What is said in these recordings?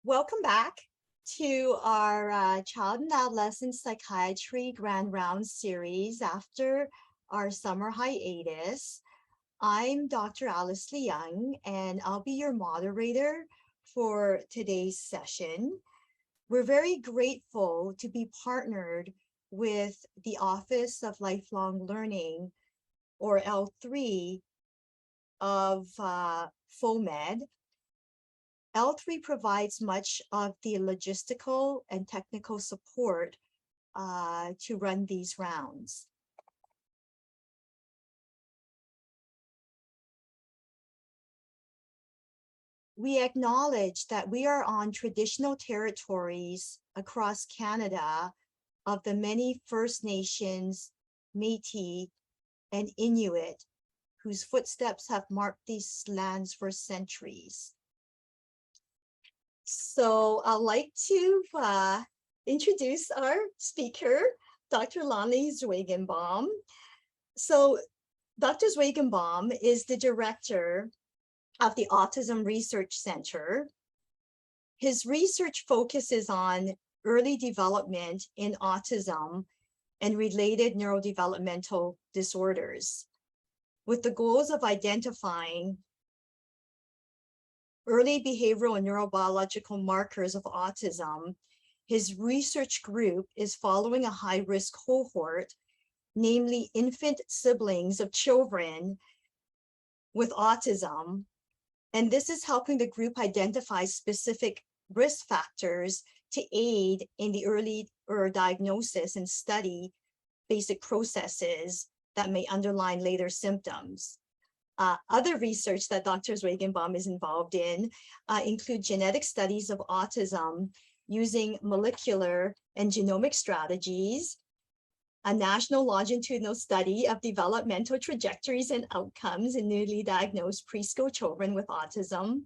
Welcome back to our Child and Adolescent Psychiatry Grand Round series after our summer hiatus. I'm Dr. Alice Leung, and I'll be your moderator for today's session. We're very grateful to be partnered with the Office of Lifelong Learning, or L3, of FOMED. L3 provides much of the logistical and technical support to run these rounds. We acknowledge that we are on traditional territories across Canada of the many First Nations, Métis, and Inuit whose footsteps have marked these lands for centuries. So I'd like to introduce our speaker, Dr. Lonnie Zwaigenbaum. So Dr. Zwaigenbaum is the director of the Autism Research Center. His research focuses on early development in autism and related neurodevelopmental disorders, with the goals of identifying early behavioral and neurobiological markers of autism. His research group is following a high-risk cohort, namely infant siblings of children with autism. And this is helping the group identify specific risk factors to aid in the early diagnosis and study basic processes that may underline later symptoms. Other research that Dr. Zwaigenbaum is involved in include genetic studies of autism using molecular and genomic strategies, a national longitudinal study of developmental trajectories and outcomes in newly diagnosed preschool children with autism,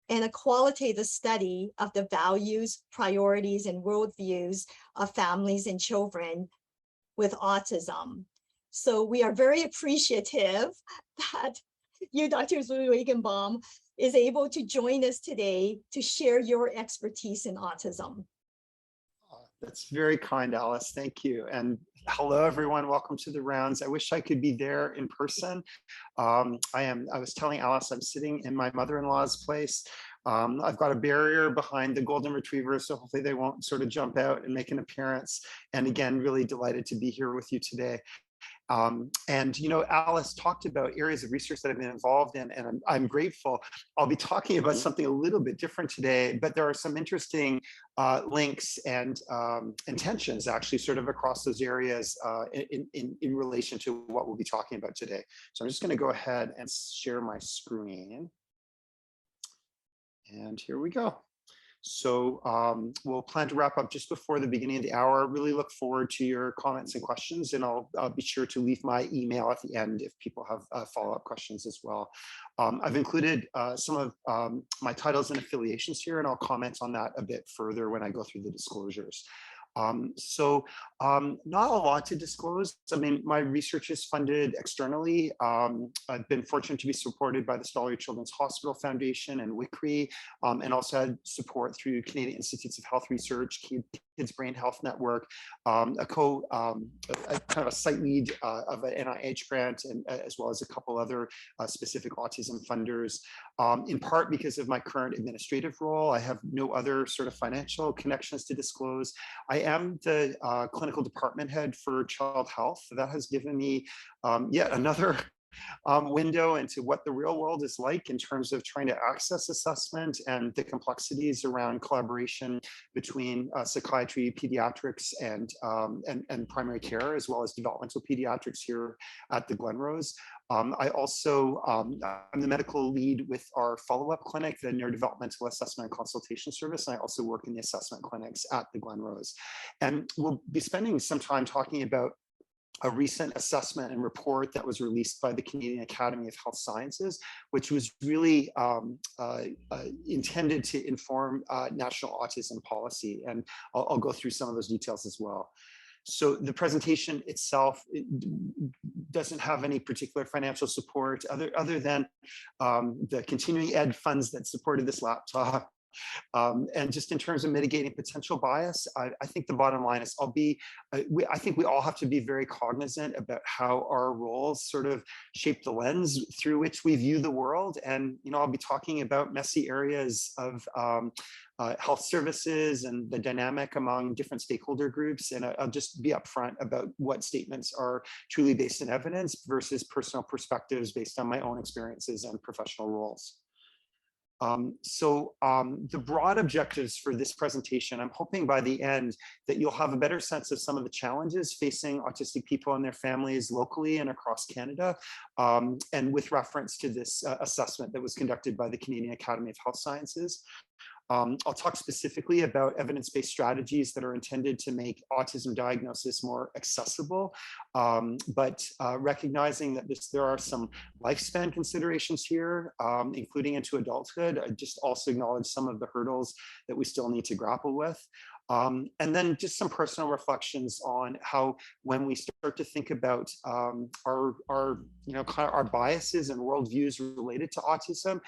and a qualitative study of the values, priorities, and worldviews of families and children with autism. So we are very appreciative that you, Dr. Zwaigenbaum, is able to join us today to share your expertise in autism. That's very kind, Alice. Thank you. And hello, everyone. Welcome to the rounds. I wish I could be there in person. I was telling Alice I'm sitting in my mother-in-law's place. I've got a barrier behind the golden retriever, so hopefully they won't sort of jump out and make an appearance. And again, really delighted to be here with you today. And you know, Alice talked about areas of research that I've been involved in, and I'm grateful. I'll be talking about something a little bit different today, but there are some interesting links and tensions actually sort of across those areas in relation to what we'll be talking about today. So I'm just going to go ahead and share my screen. And here we go. So we'll plan to wrap up just before the beginning of the hour. Really look forward to your comments and questions, and I'll be sure to leave my email at the end if people have follow-up questions as well. I've included some of my titles and affiliations here, and I'll comment on that a bit further when I go through the disclosures. Not a lot to disclose. I mean, my research is funded externally. I've been fortunate to be supported by the Stollery Children's Hospital Foundation and WICRI, and also had support through Canadian Institutes of Health Research, Kids Brain Health Network, kind of a site lead of an NIH grant, and as well as a couple other specific autism funders. In part because of my current administrative role, I have no other sort of financial connections to disclose. I am the clinical department head for child health. That has given me yet another window into what the real world is like in terms of trying to access assessment and the complexities around collaboration between psychiatry, pediatrics, and primary care, as well as developmental pediatrics here at the Glenrose. I'm the medical lead with our follow-up clinic, the Neurodevelopmental Assessment and Consultation Service. And I also work in the assessment clinics at the Glenrose. And we'll be spending some time talking about a recent assessment and report that was released by the Canadian Academy of Health Sciences, which was really intended to inform national autism policy. And I'll go through some of those details as well. So the presentation itself doesn't have any particular financial support other than the continuing ed funds that supported this laptop And just in terms of mitigating potential bias, I think the bottom line is I think we all have to be very cognizant about how our roles sort of shape the lens through which we view the world. And, I'll be talking about messy areas of health services and the dynamic among different stakeholder groups. And I'll just be upfront about what statements are truly based in evidence versus personal perspectives based on my own experiences and professional roles. The broad objectives for this presentation, I'm hoping by the end that you'll have a better sense of some of the challenges facing autistic people and their families locally and across Canada, and with reference to this assessment that was conducted by the Canadian Academy of Health Sciences. I'll talk specifically about evidence-based strategies that are intended to make autism diagnosis more accessible, but recognizing that there are some lifespan considerations here, including into adulthood. I just also acknowledge some of the hurdles that we still need to grapple with. And then just some personal reflections on how, when we start to think about our biases and worldviews related to autism,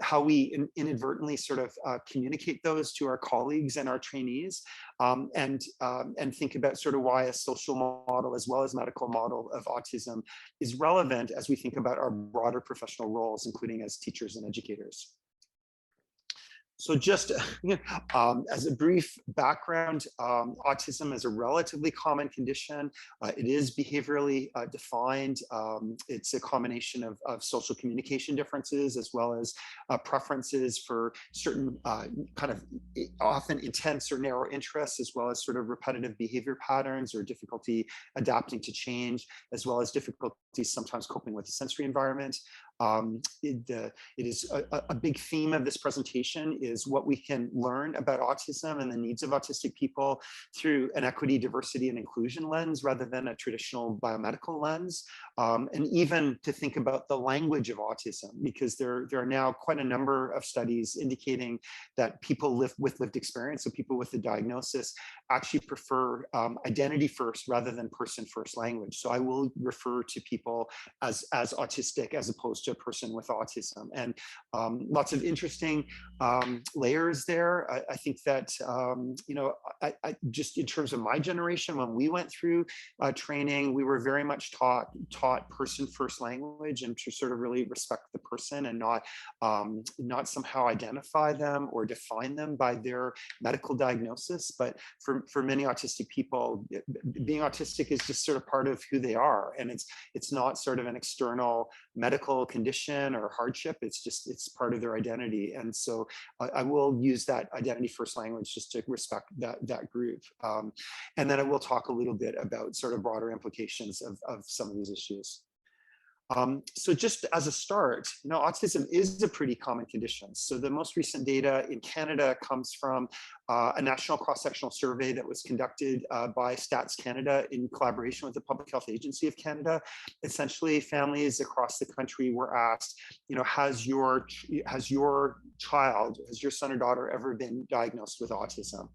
how we inadvertently sort of communicate those to our colleagues and our trainees, and think about sort of why a social model as well as medical model of autism is relevant as we think about our broader professional roles, including as teachers and educators. So just as a brief background, autism is a relatively common condition. It is behaviorally defined. It's a combination of social communication differences as well as preferences for certain kind of often intense or narrow interests, as well as sort of repetitive behavior patterns or difficulty adapting to change, as well as difficulties sometimes coping with the sensory environment. It is a big theme of this presentation is what we can learn about autism and the needs of autistic people through an equity, diversity, and inclusion lens rather than a traditional biomedical lens, and even to think about the language of autism, because there are now quite a number of studies indicating that people with lived experience, so people with the diagnosis, actually prefer identity first rather than person first language. So I will refer to people as autistic as opposed to a person with autism, and lots of interesting layers there. I think that I just in terms of my generation, when we went through training, we were very much taught person first language, and to sort of really respect the person and not somehow identify them or define them by their medical diagnosis. But for many autistic people, being autistic is just sort of part of who they are, and it's not sort of an external medical condition or hardship. It's part of their identity. And so I will use that identity first language just to respect that group. And then I will talk a little bit about sort of broader implications of some of these issues. So just as a start, autism is a pretty common condition. So the most recent data in Canada comes from a national cross-sectional survey that was conducted by Stats Canada in collaboration with the Public Health Agency of Canada. Essentially, families across the country were asked, has your son or daughter ever been diagnosed with autism?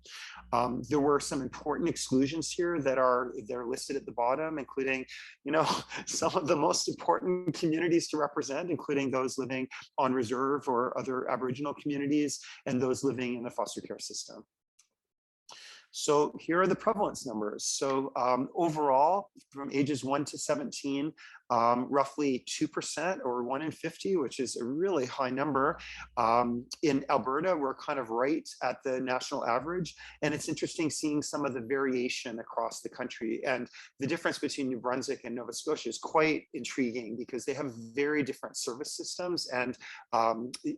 There were some important exclusions here they're listed at the bottom, including, some of the most important communities to represent, including those living on reserve or other Aboriginal communities, and those living in the foster care system. So here are the prevalence numbers. So overall, from ages 1 to 17, roughly 2% or 1 in 50, which is a really high number. In Alberta, we're kind of right at the national average. And it's interesting seeing some of the variation across the country. And the difference between New Brunswick and Nova Scotia is quite intriguing because they have very different service systems. And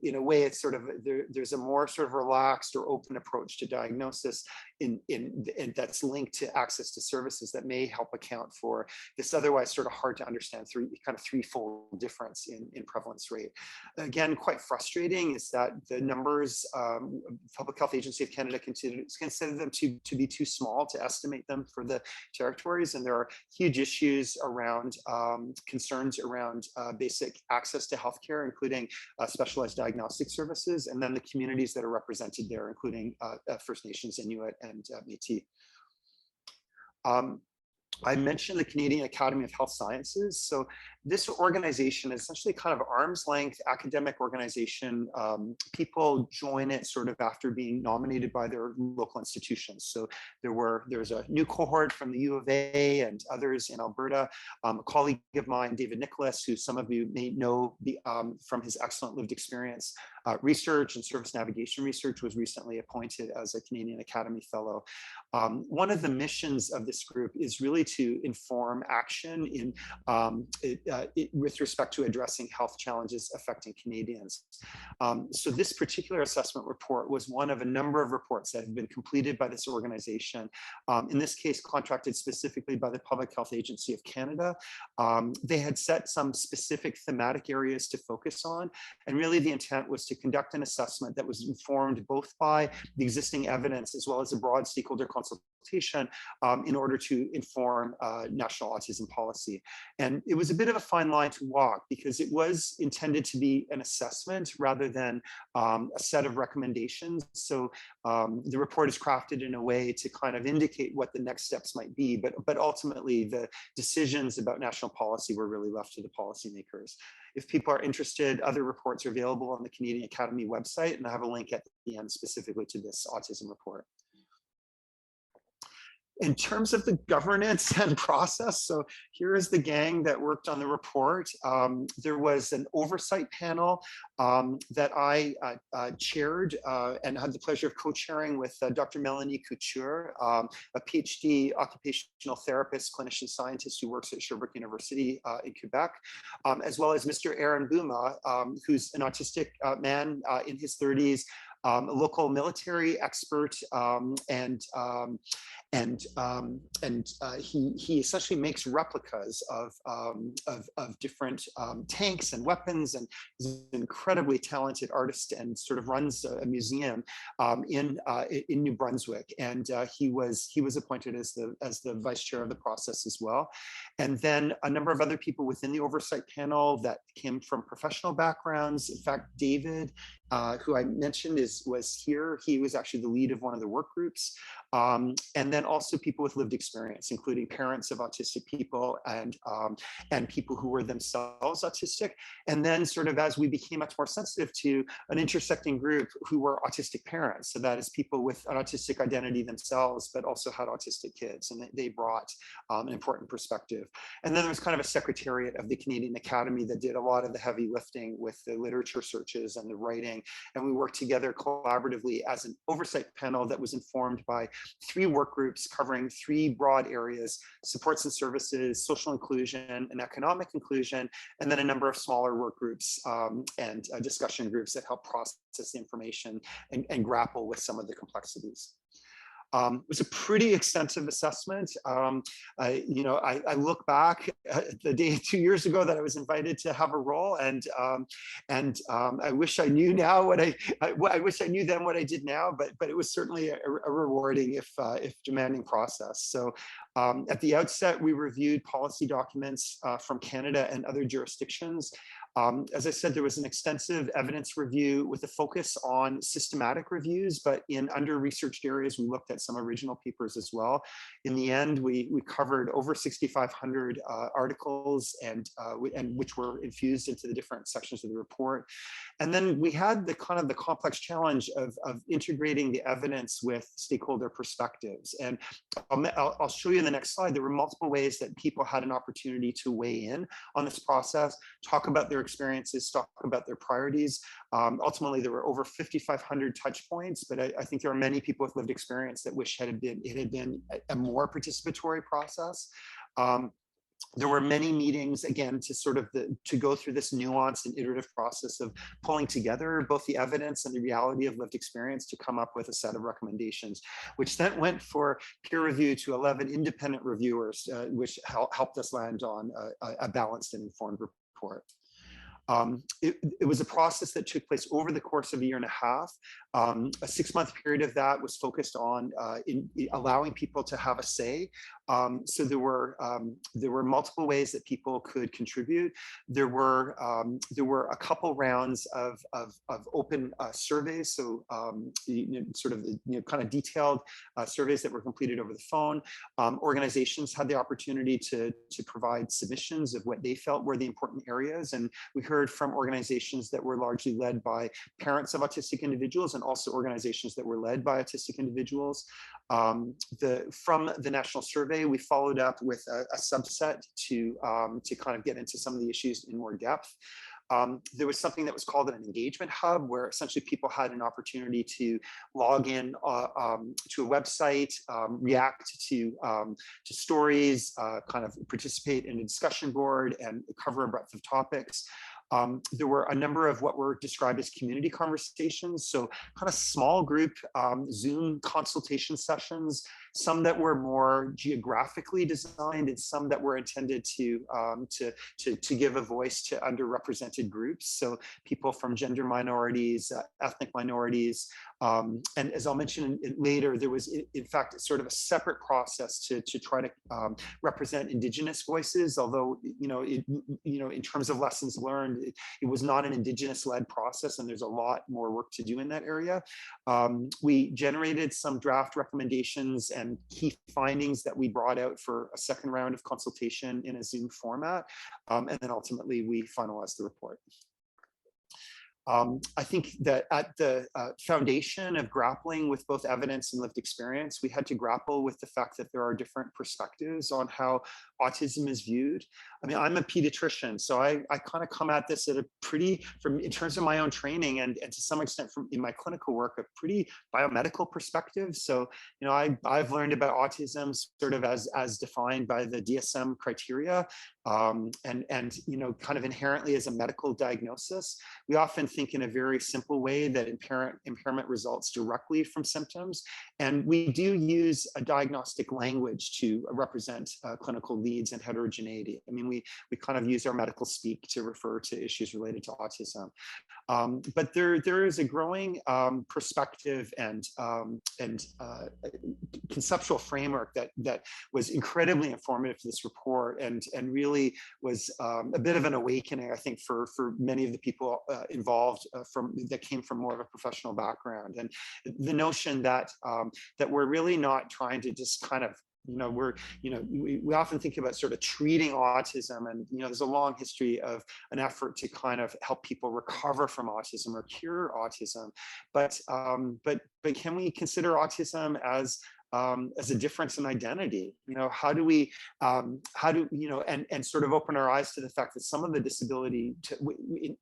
in a way, it's sort of, there's a more sort of relaxed or open approach to diagnosis and that's linked to access to services that may help account for this otherwise sort of hard to understand threefold difference in prevalence rate. Again, quite frustrating is that the numbers, Public Health Agency of Canada consider them to be too small to estimate them for the territories, and there are huge issues around concerns around basic access to healthcare, including specialized diagnostic services, and then the communities that are represented there, including First Nations, Inuit, and Métis. I mentioned the Canadian Academy of Health Sciences. So this organization is essentially kind of arm's length academic organization. People join it sort of after being nominated by their local institutions. So there's a new cohort from the U of A and others in Alberta. A colleague of mine, David Nicholas, who some of you may know from his excellent lived experience research and service navigation research, was recently appointed as a Canadian Academy Fellow. One of the missions of this group is really to inform action with respect to addressing health challenges affecting Canadians. So this particular assessment report was one of a number of reports that have been completed by this organization, in this case contracted specifically by the Public Health Agency of Canada. They had set some specific thematic areas to focus on, and really the intent was to conduct an assessment that was informed both by the existing evidence as well as a broad stakeholder consultation in order to inform national autism policy. And it was a bit of a fine line to walk because it was intended to be an assessment rather than a set of recommendations. So the report is crafted in a way to kind of indicate what the next steps might be, but ultimately the decisions about national policy were really left to the policymakers. If people are interested, other reports are available on the Canadian Academy website, and I have a link at the end specifically to this autism report. In terms of the governance and process, so here is the gang that worked on the report. There was an oversight panel that I chaired and had the pleasure of co-chairing with Dr. Melanie Couture, a PhD occupational therapist, clinician scientist who works at Sherbrooke University in Quebec, as well as Mr. Aaron Buma, who's an autistic man in his 30s, a local military expert, he essentially makes replicas of different tanks and weapons, and is an incredibly talented artist and sort of runs a museum in New Brunswick. And he was appointed as the vice chair of the process as well. And then a number of other people within the oversight panel that came from professional backgrounds. In fact, David, who I mentioned was here. He was actually the lead of one of the work groups. And then also people with lived experience, including parents of autistic people and people who were themselves autistic. And then sort of as we became much more sensitive to an intersecting group who were autistic parents. So that is people with an autistic identity themselves, but also had autistic kids. And they brought an important perspective. And then there was kind of a secretariat of the Canadian Academy that did a lot of the heavy lifting with the literature searches and the writing. And we worked together collaboratively as an oversight panel that was informed by 3 work groups covering 3 broad areas: supports and services, social inclusion, and economic inclusion, and then a number of smaller work groups and discussion groups that help process the information and grapple with some of the complexities. It was a pretty extensive assessment. I look back at the day 2 years ago that I was invited to have a role, and I wish I knew now what I wish I knew then what I did now. But it was certainly a rewarding, if demanding process. So at the outset, we reviewed policy documents from Canada and other jurisdictions. As I said, there was an extensive evidence review with a focus on systematic reviews, but in under-researched areas, we looked at some original papers as well. In the end, we covered over 6,500 articles and which were infused into the different sections of the report. And then we had the kind of the complex challenge of integrating the evidence with stakeholder perspectives. And I'll show you in the next slide, there were multiple ways that people had an opportunity to weigh in on this process, talk about their experiences, talk about their priorities. Ultimately, there were over 5,500 touch points, but I think there are many people with lived experience that wish it had been a more participatory process. There were many meetings, again, to go through this nuanced and iterative process of pulling together both the evidence and the reality of lived experience to come up with a set of recommendations, which then went for peer review to 11 independent reviewers, which helped us land on a balanced and informed report. It was a process that took place over the course of a year and a half. A 6-month period of that was focused on allowing people to have a say. So there were multiple ways that people could contribute. There were a couple rounds of open surveys, so sort of kind of detailed surveys that were completed over the phone. Organizations had the opportunity to provide submissions of what they felt were the important areas, and we heard from organizations that were largely led by parents of autistic individuals and also organizations that were led by autistic individuals. From the national survey, we followed up with a subset to kind of get into some of the issues in more depth. There was something that was called an engagement hub, where essentially people had an opportunity to log in to a website, react to stories, kind of participate in a discussion board and cover a breadth of topics. There were a number of what were described as community conversations, so kind of small group Zoom consultation sessions, some that were more geographically designed and some that were intended to give a voice to underrepresented groups, so people from gender minorities, ethnic minorities. And as I'll mention later, there was in fact sort of a separate process to try to represent Indigenous voices, although in terms of lessons learned, it was not an Indigenous-led process, and there's a lot more work to do in that area. We generated some draft recommendations and key findings that we brought out for a second round of consultation in a Zoom format, and then ultimately we finalized the report. I think that at the foundation of grappling with both evidence and lived experience, we had to grapple with the fact that there are different perspectives on how autism is viewed. I mean, I'm a pediatrician, so I kind of come at this at a pretty, in terms of my own training and to some extent from in my clinical work, a pretty biomedical perspective. So, I've learned about autism sort of as defined by the DSM criteria, and kind of inherently as a medical diagnosis. We often think in a very simple way that impairment results directly from symptoms. And we do use a diagnostic language to represent clinical leads and heterogeneity. I mean, we kind of use our medical speak to refer to issues related to autism. But there is a growing perspective and conceptual framework that was incredibly informative to this report and really was a bit of an awakening, I think, for many of the people involved that came from more of a professional background. And the notion that we're really not trying to just kind of we often think about sort of treating autism, and there's a long history of an effort to kind of help people recover from autism or cure autism, but can we consider autism as a difference in identity? How do we and sort of open our eyes to the fact that some of the disability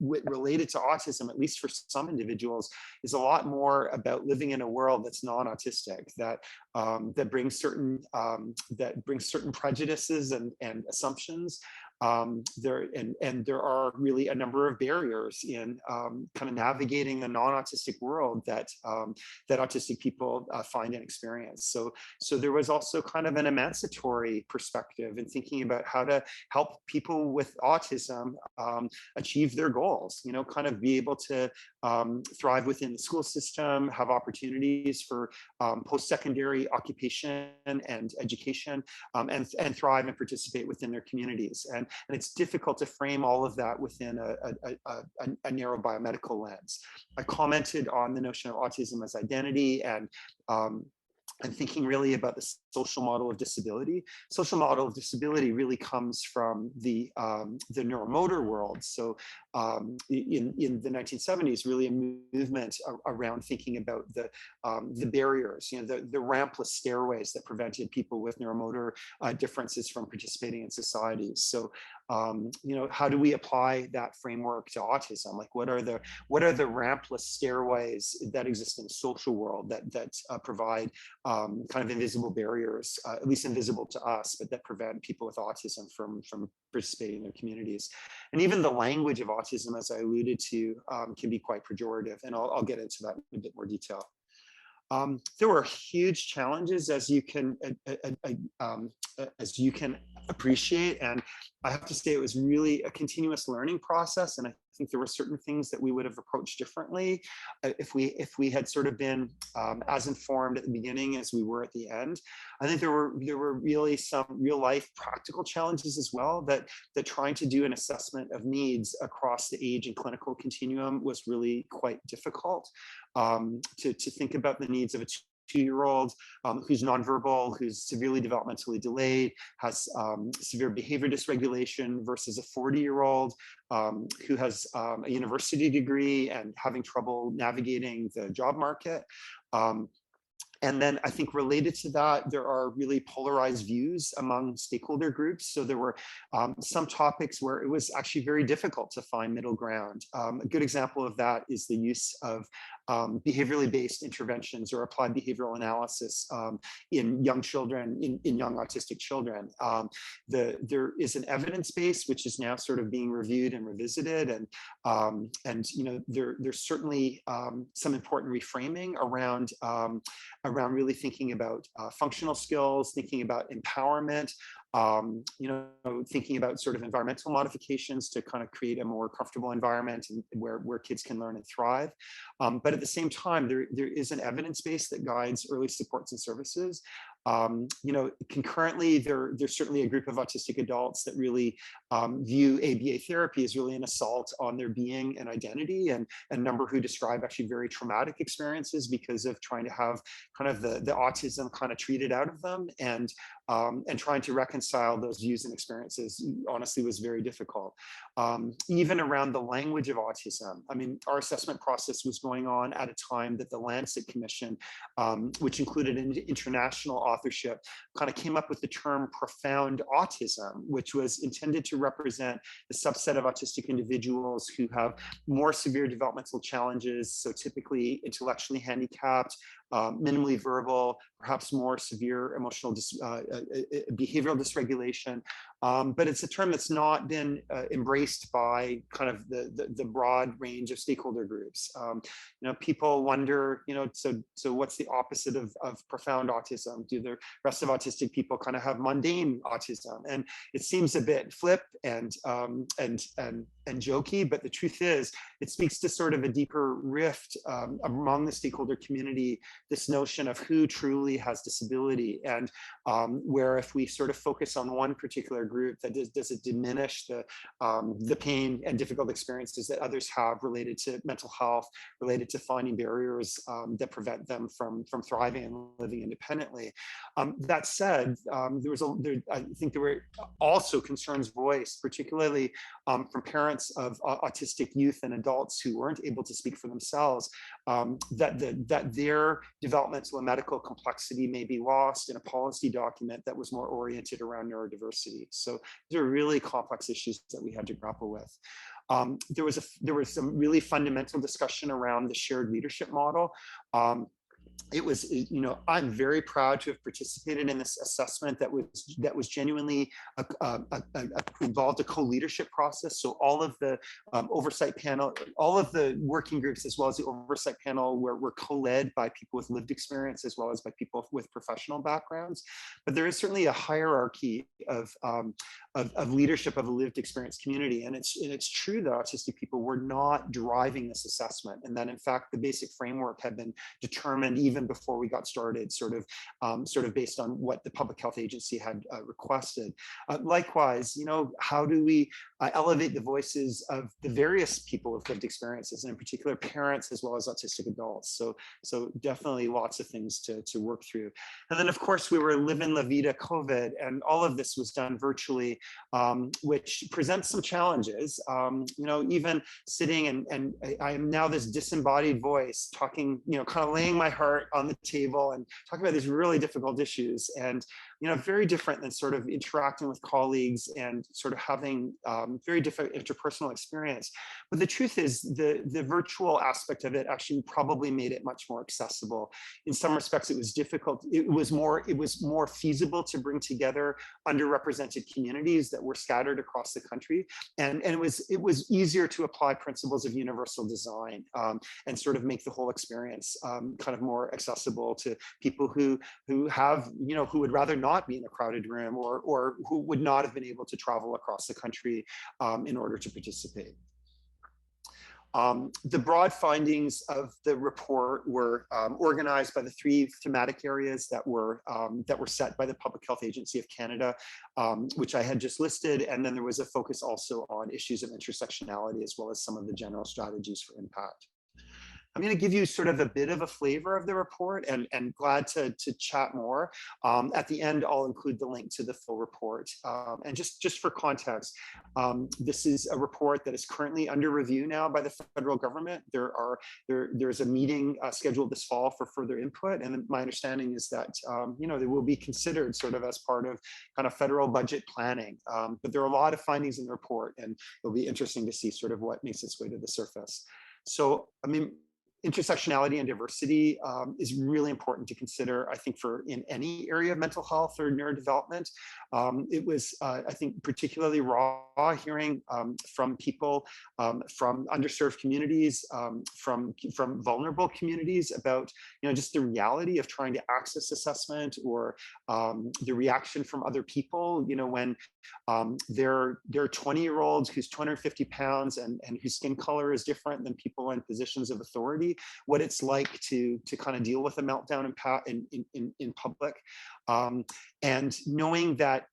related to autism, at least for some individuals, is a lot more about living in a world that's non-autistic, that brings certain prejudices and assumptions. There are really a number of barriers in kind of navigating the non-autistic world that autistic people find and experience. So there was also kind of an emancipatory perspective in thinking about how to help people with autism achieve their goals, kind of be able to thrive within the school system, have opportunities for post-secondary occupation and education, and thrive and participate within their communities. And it's difficult to frame all of that within a narrow biomedical lens. I commented on the notion of autism as identity and thinking really about the social model of disability. Social model of disability really comes from the neuromotor world. So in the 1970s, really a movement around thinking about the barriers, the rampless stairways that prevented people with neuromotor differences from participating in society. So how do we apply that framework to autism? Like, what are the rampless stairways that exist in the social world that provide kind of invisible barriers, at least invisible to us, but that prevent people with autism from participating in their communities? And even the language of autism, as I alluded to, can be quite pejorative, and I'll get into that in a bit more detail. There were huge challenges, as you can appreciate. And I have to say it was really a continuous learning process. And I think there were certain things that we would have approached differently if we had sort of been as informed at the beginning as we were at the end. I think there were really some real life practical challenges as well, that trying to do an assessment of needs across the age and clinical continuum was really quite difficult. To think about the needs of a 2-year-old who's nonverbal, who's severely developmentally delayed, has severe behavior dysregulation, versus a 40-year-old who has a university degree and having trouble navigating the job market. And then I think related to that, there are really polarized views among stakeholder groups. So there were some topics where it was actually very difficult to find middle ground. A good example of that is the use of behaviorally based interventions or applied behavioral analysis in young children, in young autistic children. There is an evidence base which is now sort of being reviewed and revisited, and you know, there's certainly some important reframing around really thinking about functional skills, thinking about empowerment, you know, thinking about sort of environmental modifications to kind of create a more comfortable environment and where kids can learn and thrive. But at the same time, there is an evidence base that guides early supports and services. You know, concurrently, there's certainly a group of autistic adults that really view ABA therapy as really an assault on their being and identity, and a number who describe actually very traumatic experiences because of trying to have kind of the autism kind of treated out of them, and trying to reconcile those views and experiences honestly was very difficult. Even around the language of autism, I mean, our assessment process was going on at a time that the Lancet Commission, which included an international authorship, kind of came up with the term profound autism, which was intended to represent the subset of autistic individuals who have more severe developmental challenges, so typically intellectually handicapped, minimally verbal, perhaps more severe emotional behavioral dysregulation. But it's a term that's not been embraced by kind of the broad range of stakeholder groups. You know, people wonder, you know, so what's the opposite of profound autism? Do the rest of autistic people kind of have mundane autism? And it seems a bit flip and jokey, but the truth is, it speaks to sort of a deeper rift among the stakeholder community, this notion of who truly has disability, and where if we sort of focus on one particular group, that does it diminish the pain and difficult experiences that others have related to mental health, related to finding barriers that prevent them from thriving and living independently. That said, I think there were also concerns voiced, particularly from parents of autistic youth and adults who weren't able to speak for themselves, that their developmental and medical complexity may be lost in a policy document that was more oriented around neurodiversity. So these are really complex issues that we had to grapple with. There was some really fundamental discussion around the shared leadership model. It was, you know, I'm very proud to have participated in this assessment that was genuinely involved a co-leadership process. So all of the oversight panel, all of the working groups, as well as the oversight panel, were co-led by people with lived experience, as well as by people with professional backgrounds. But there is certainly a hierarchy of leadership of a lived experience community, and it's true that autistic people were not driving this assessment, and that in fact the basic framework had been determined even before we got started, sort of based on what the public health agency had requested. Likewise, you know, how do we elevate the voices of the various people with lived experiences, and in particular parents as well as autistic adults? So definitely lots of things to work through. And then of course we were living La Vida COVID, and all of this was done virtually, which presents some challenges. You know, even sitting and I am now this disembodied voice talking, you know, kind of laying my heart on the table and talking about these really difficult issues, and you know, very different than sort of interacting with colleagues and sort of having very different interpersonal experience. But the truth is, the virtual aspect of it actually probably made it much more accessible. In some respects, it was difficult. It was more feasible to bring together underrepresented communities that were scattered across the country, and it was easier to apply principles of universal design and sort of make the whole experience kind of more more accessible to people who have, who would rather not be in a crowded room, or who would not have been able to travel across the country in order to participate. The broad findings of the report were organized by the 3 thematic areas that were set by the Public Health Agency of Canada, which I had just listed. And then there was a focus also on issues of intersectionality, as well as some of the general strategies for impact. I'm going to give you sort of a bit of a flavor of the report, and glad to chat more. At the end, I'll include the link to the full report. And just for context, this is a report that is currently under review now by the federal government. There's a meeting scheduled this fall for further input, and my understanding is that they will be considered sort of as part of kind of federal budget planning. But there are a lot of findings in the report, and it'll be interesting to see sort of what makes its way to the surface. So, I mean, intersectionality and diversity is really important to consider, I think, in any area of mental health or neurodevelopment. It was, I think, particularly raw hearing from people from underserved communities, from vulnerable communities about, just the reality of trying to access assessment, or the reaction from other people, when there are 20-year-olds who's 250 pounds and whose skin color is different than people in positions of authority, what it's like to kind of deal with a meltdown in public. And knowing that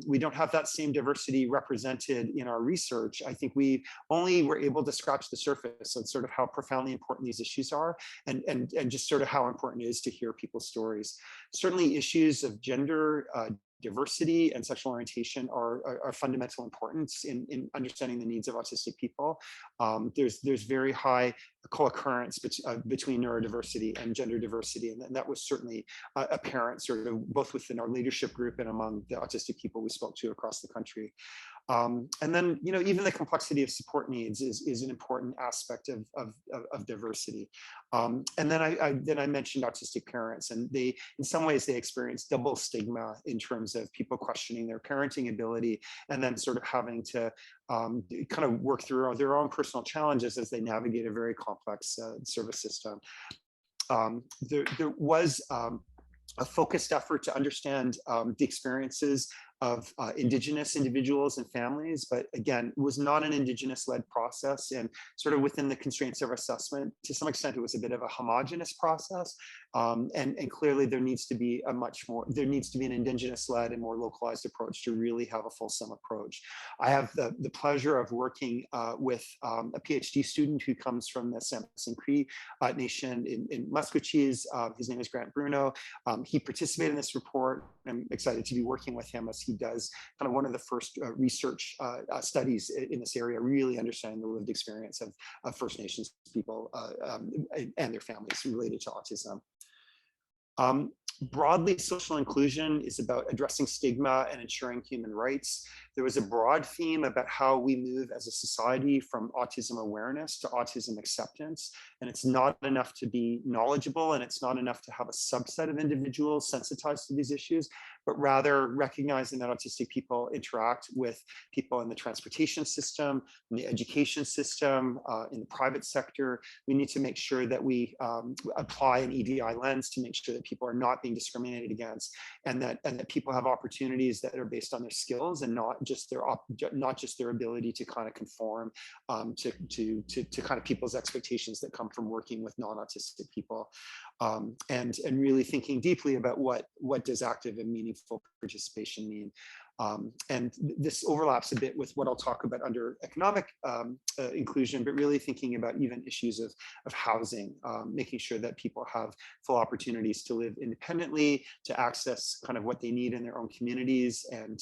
we don't have that same diversity represented in our research, I think we only were able to scratch the surface of sort of how profoundly important these issues are, and just sort of how important it is to hear people's stories. Certainly issues of gender, diversity, and sexual orientation are fundamental importance in understanding the needs of autistic people. There's very high co-occurrence between neurodiversity and gender diversity, and that was certainly apparent sort of both within our leadership group and among the autistic people we spoke to across the country. And then, even the complexity of support needs is an important aspect of diversity. And then I mentioned autistic parents, and in some ways they experience double stigma in terms of people questioning their parenting ability, and then sort of having to kind of work through their own personal challenges as they navigate a very complex service system. There was a focused effort to understand the experiences of Indigenous individuals and families, but again, it was not an Indigenous-led process, and sort of within the constraints of assessment, to some extent, it was a bit of a homogenous process, and clearly there needs to be an Indigenous-led and more localized approach to really have a fulsome approach. I have the pleasure of working with a PhD student who comes from the Sampson Cree Nation in Musqueam. His name is Grant Bruno. He participated in this report. I'm excited to be working with him as he does kind of one of the first research studies in this area, really understanding the lived experience of First Nations people and their families related to autism. Broadly, social inclusion is about addressing stigma and ensuring human rights. There was a broad theme about how we move as a society from autism awareness to autism acceptance. And it's not enough to be knowledgeable, and it's not enough to have a subset of individuals sensitized to these issues, but rather recognizing that autistic people interact with people in the transportation system, in the education system, in the private sector. We need to make sure that we apply an EDI lens to make sure that people are not being discriminated against, and that people have opportunities that are based on their skills and not just their ability to kind of conform to kind of people's expectations that come from working with non-autistic people, and really thinking deeply about what does active and meaningful participation mean. And this overlaps a bit with what I'll talk about under economic inclusion, but really thinking about even issues of housing, making sure that people have full opportunities to live independently, to access kind of what they need in their own communities, and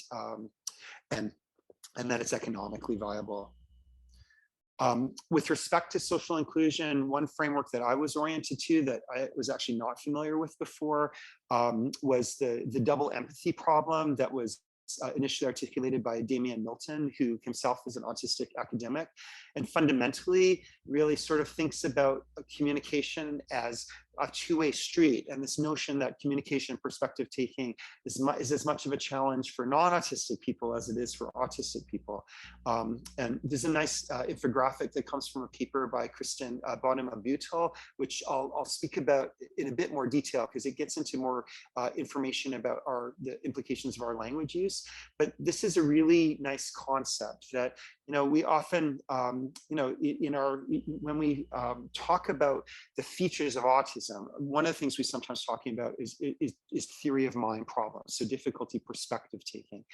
that it's economically viable. With respect to social inclusion, one framework that I was oriented to that I was actually not familiar with before was the double empathy problem that was initially articulated by Damian Milton, who himself is an autistic academic, and fundamentally really sort of thinks about communication as a two-way street, and this notion that communication and perspective taking is as much of a challenge for non-autistic people as it is for autistic people. And there's a nice infographic that comes from a paper by Kristen Bonham-Abutel, which I'll speak about in a bit more detail because it gets into more information about the implications of our language use. But this is a really nice concept that, we often, when we talk about the features of autism, one of the things we sometimes talking about is theory of mind problems, so difficulty perspective taking.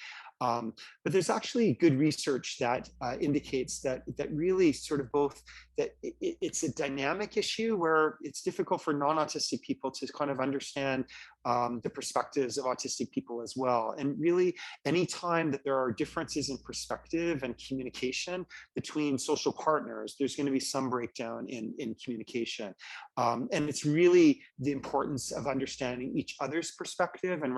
But there's actually good research that indicates that really sort of both that it's a dynamic issue where it's difficult for non-autistic people to kind of understand the perspectives of autistic people as well. And really, anytime that there are differences in perspective and communication between social partners, there's going to be some breakdown in communication. And it's really the importance of understanding each other's perspective and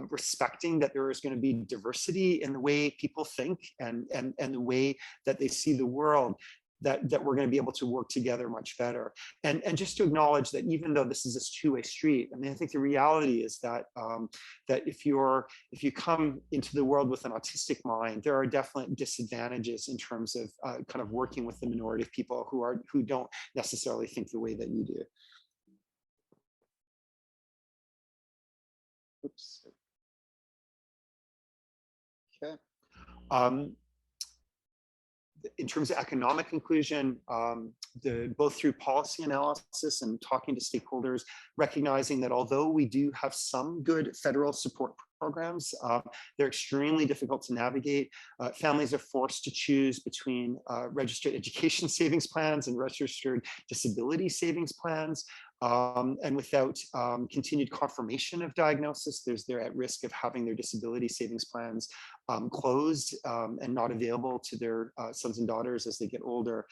respecting that there is going to be diversity in the way people think and the way that they see the world, that we're going to be able to work together much better. And just to acknowledge that even though this is a two-way street, I mean, I think the reality is that that if you come into the world with an autistic mind, there are definite disadvantages in terms of kind of working with the minority of people who don't necessarily think the way that you do. Oops. Okay. In terms of economic inclusion, both through policy analysis and talking to stakeholders, recognizing that although we do have some good federal support programs, they're extremely difficult to navigate. Families are forced to choose between registered education savings plans and registered disability savings plans. And without continued confirmation of diagnosis, they're at risk of having their disability savings plans closed and not available to their sons and daughters as they get older.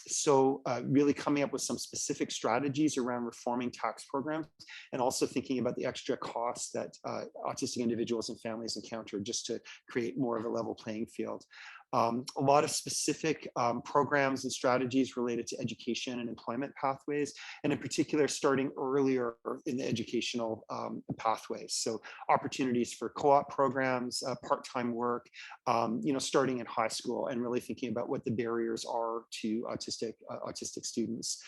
So really coming up with some specific strategies around reforming tax programs and also thinking about the extra costs that autistic individuals and families encounter just to create more of a level playing field. A lot of specific programs and strategies related to education and employment pathways, and in particular, starting earlier in the educational pathways. So opportunities for co-op programs, part-time work, starting in high school and really thinking about what the barriers are to autistic students.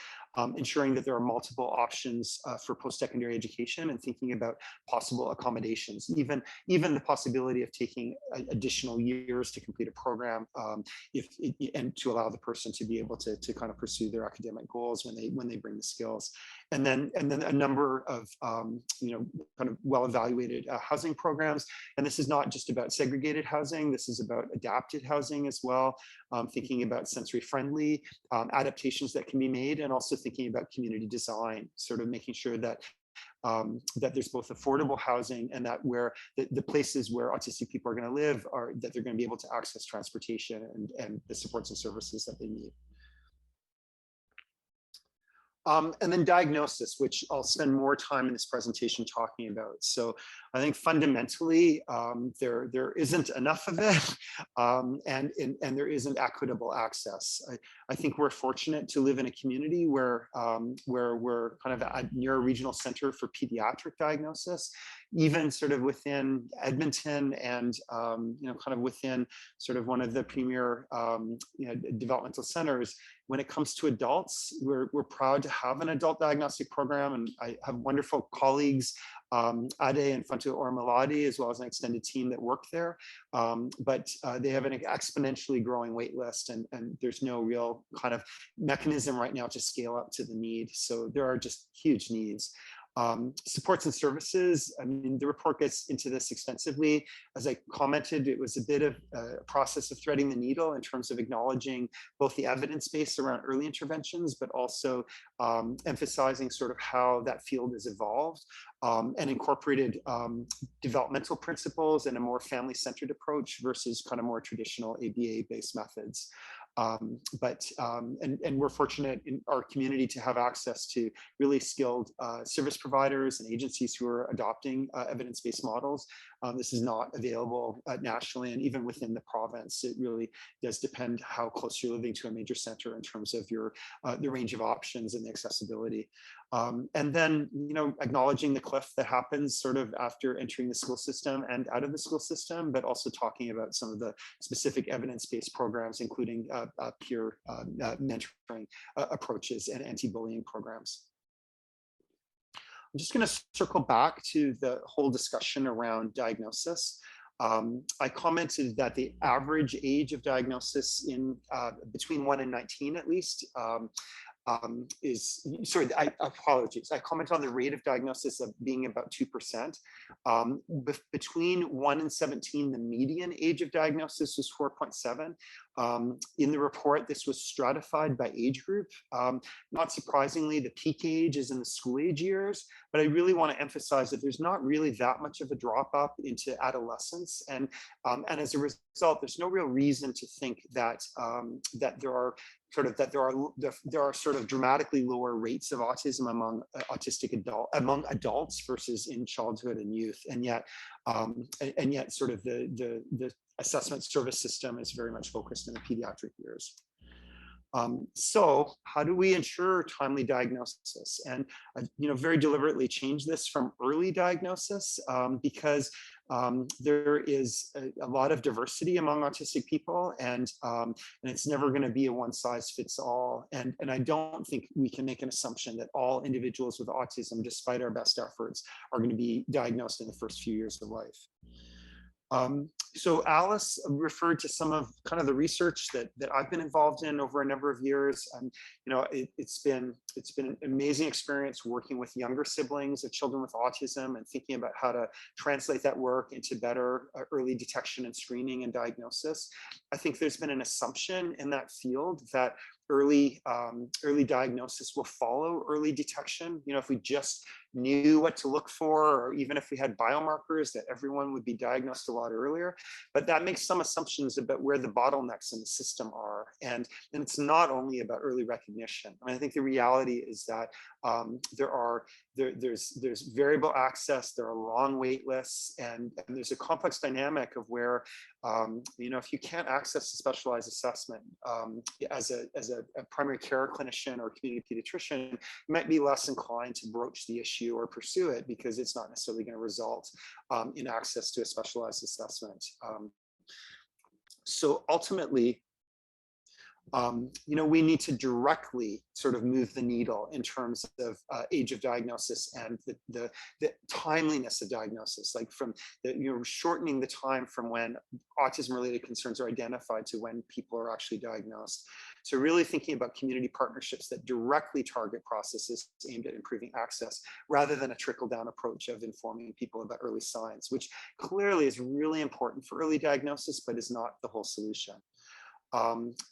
Ensuring that there are multiple options for post-secondary education and thinking about possible accommodations, even the possibility of taking additional years to complete a program and to allow the person to be able to kind of pursue their academic goals when they bring the skills. And then a number of kind of well-evaluated housing programs. And this is not just about segregated housing, this is about adapted housing as well, thinking about sensory-friendly adaptations that can be made, and also thinking about community design, sort of making sure that that there's both affordable housing and that where the places where autistic people are going to live are that they're going to be able to access transportation and the supports and services that they need. And then diagnosis, which I'll spend more time in this presentation talking about. So I think fundamentally, there isn't enough of it, and there isn't equitable access. I think we're fortunate to live in a community where we're kind of near a regional center for pediatric diagnosis, even sort of within Edmonton and kind of within sort of one of the premier developmental centers. When it comes to adults, we're proud to have an adult diagnostic program, and I have wonderful colleagues, Ade and Fantu Ormaladi, as well as an extended team that work there. But they have an exponentially growing wait list, and there's no real kind of mechanism right now to scale up to the need. So there are just huge needs. Supports and services, I mean, the report gets into this extensively. As I commented, it was a bit of a process of threading the needle in terms of acknowledging both the evidence base around early interventions, but also emphasizing sort of how that field has evolved and incorporated developmental principles and a more family-centered approach versus kind of more traditional ABA-based methods. And we're fortunate in our community to have access to really skilled service providers and agencies who are adopting evidence-based models. This is not available nationally, and even within the province, it really does depend how close you're living to a major center in terms of your the range of options and the accessibility. And then, acknowledging the cliff that happens sort of after entering the school system and out of the school system, but also talking about some of the specific evidence-based programs, including peer mentoring approaches and anti-bullying programs. I'm just going to circle back to the whole discussion around diagnosis. I commented that the average age of diagnosis in between 1 and 19 at least is, sorry, apologies. I comment on the rate of diagnosis of being about 2%. Between 1 and 17, the median age of diagnosis was 4.7. In the report, this was stratified by age group. Not surprisingly, the peak age is in the school age years, but I really want to emphasize that there's not really that much of a drop up into adolescence. And as a result, there's no real reason to think that there are sort of dramatically lower rates of autism among adults versus in childhood and youth, and yet sort of the assessment service system is very much focused in the pediatric years. So how do we ensure timely diagnosis? And very deliberately change this from early diagnosis because there is a lot of diversity among autistic people, and it's never going to be a one-size-fits-all. And I don't think we can make an assumption that all individuals with autism, despite our best efforts, are going to be diagnosed in the first few years of life. So Alice referred to some of kind of the research that I've been involved in over a number of years. And, it's been an amazing experience working with younger siblings of children with autism and thinking about how to translate that work into better early detection and screening and diagnosis. I think there's been an assumption in that field that early diagnosis will follow early detection. If we just knew what to look for, or even if we had biomarkers, that everyone would be diagnosed a lot earlier. But that makes some assumptions about where the bottlenecks in the system are. And it's not only about early recognition. I mean, I think the reality is that there's variable access, there are long wait lists, and there's a complex dynamic of where, if you can't access a specialized assessment as a primary care clinician or community pediatrician, you might be less inclined to broach the issue or pursue it because it's not necessarily going to result in access to a specialized assessment. So ultimately, we need to directly sort of move the needle in terms of age of diagnosis and the timeliness of diagnosis, like from shortening the time from when autism-related concerns are identified to when people are actually diagnosed. So really thinking about community partnerships that directly target processes aimed at improving access, rather than a trickle-down approach of informing people about early signs, which clearly is really important for early diagnosis, but is not the whole solution.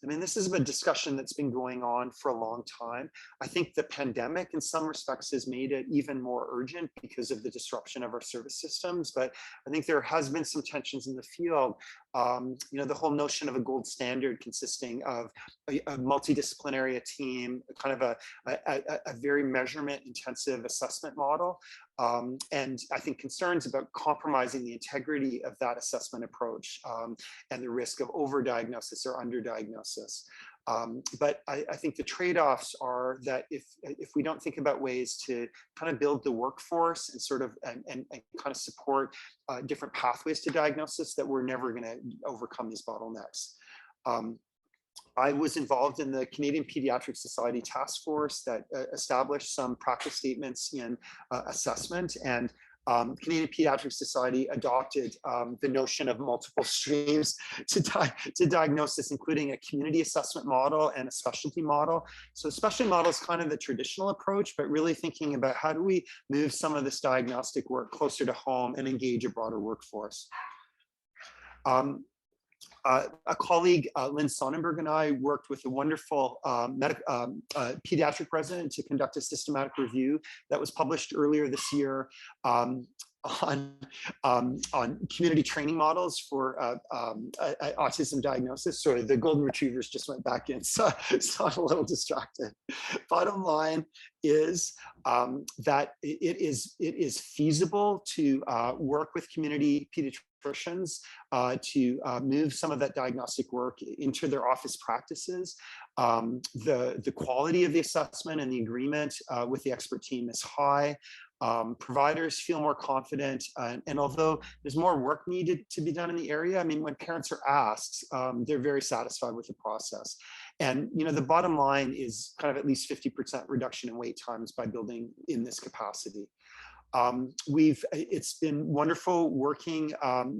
This is a discussion that's been going on for a long time. I think the pandemic in some respects has made it even more urgent because of the disruption of our service systems. But I think there has been some tensions in the field. The whole notion of a gold standard consisting of a multidisciplinary team, kind of a very measurement intensive assessment model. And I think concerns about compromising the integrity of that assessment approach and the risk of overdiagnosis or underdiagnosis. But I think the trade-offs are that if we don't think about ways to kind of build the workforce and sort of and kind of support different pathways to diagnosis, that we're never going to overcome these bottlenecks. I was involved in the Canadian Pediatric Society task force that established some practice statements in assessment, and Canadian Pediatric Society adopted the notion of multiple streams to diagnosis, including a community assessment model and a specialty model. So specialty model is kind of the traditional approach, but really thinking about how do we move some of this diagnostic work closer to home and engage a broader workforce. A colleague, Lynn Sonnenberg, and I worked with a wonderful pediatric resident to conduct a systematic review that was published earlier this year on community training models for autism diagnosis. Sorry, the golden retrievers just went back in, so I'm a little distracted. Bottom line is that it is feasible to work with community pediatricians to move some of that diagnostic work into their office practices. The quality of the assessment and the agreement with the expert team is high. Providers feel more confident, and although there's more work needed to be done in the area, I mean, when parents are asked, they're very satisfied with the process. And the bottom line is kind of at least 50% reduction in wait times by building in this capacity. It's been wonderful working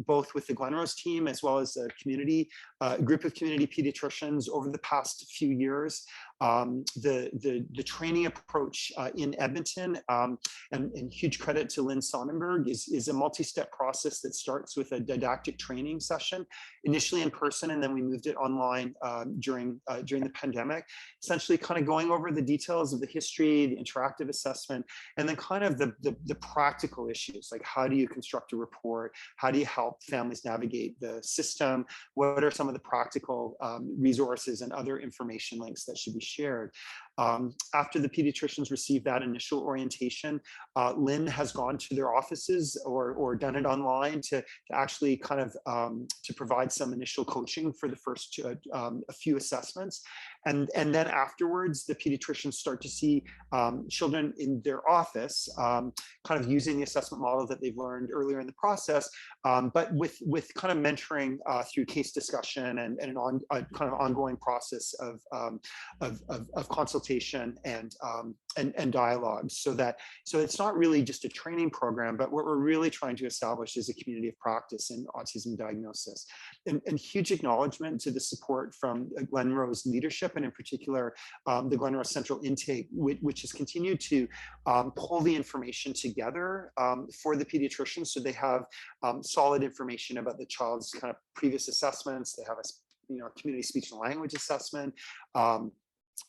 both with the Glenrose team as well as a group of community pediatricians over the past few years. The training approach in Edmonton, and huge credit to Lynn Sonnenberg, is a multi-step process that starts with a didactic training session, initially in person, and then we moved it online during the pandemic, essentially kind of going over the details of the history, the interactive assessment, and then kind of the practical issues, like how do you construct a report, how do you help families navigate the system, what are some of the practical resources and other information links that should be shared. After the pediatricians received that initial orientation, Lynn has gone to their offices or done it online to actually kind of to provide some initial coaching for the first a few assessments. And then afterwards, the pediatricians start to see children in their office, kind of using the assessment model that they've learned earlier in the process, but with kind of mentoring through case discussion and an kind of ongoing process of consultation and dialogue. So it's not really just a training program, but what we're really trying to establish is a community of practice in autism diagnosis. And huge acknowledgement to the support from Glenrose leadership, and in particular, the Glenrose Central Intake, which has continued to pull the information together for the pediatricians, so they have solid information about the child's kind of previous assessments. They have a community speech and language assessment.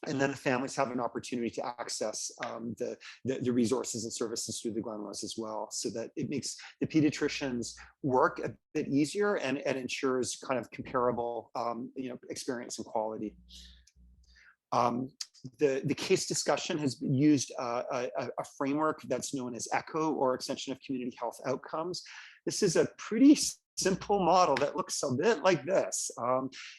And then the families have an opportunity to access the resources and services through the Glenrose as well, so that it makes the pediatricians work a bit easier and ensures kind of comparable experience and quality. The case discussion has used a framework that's known as ECHO, or Extension of Community Health Outcomes. This is a pretty simple model that looks a bit like this.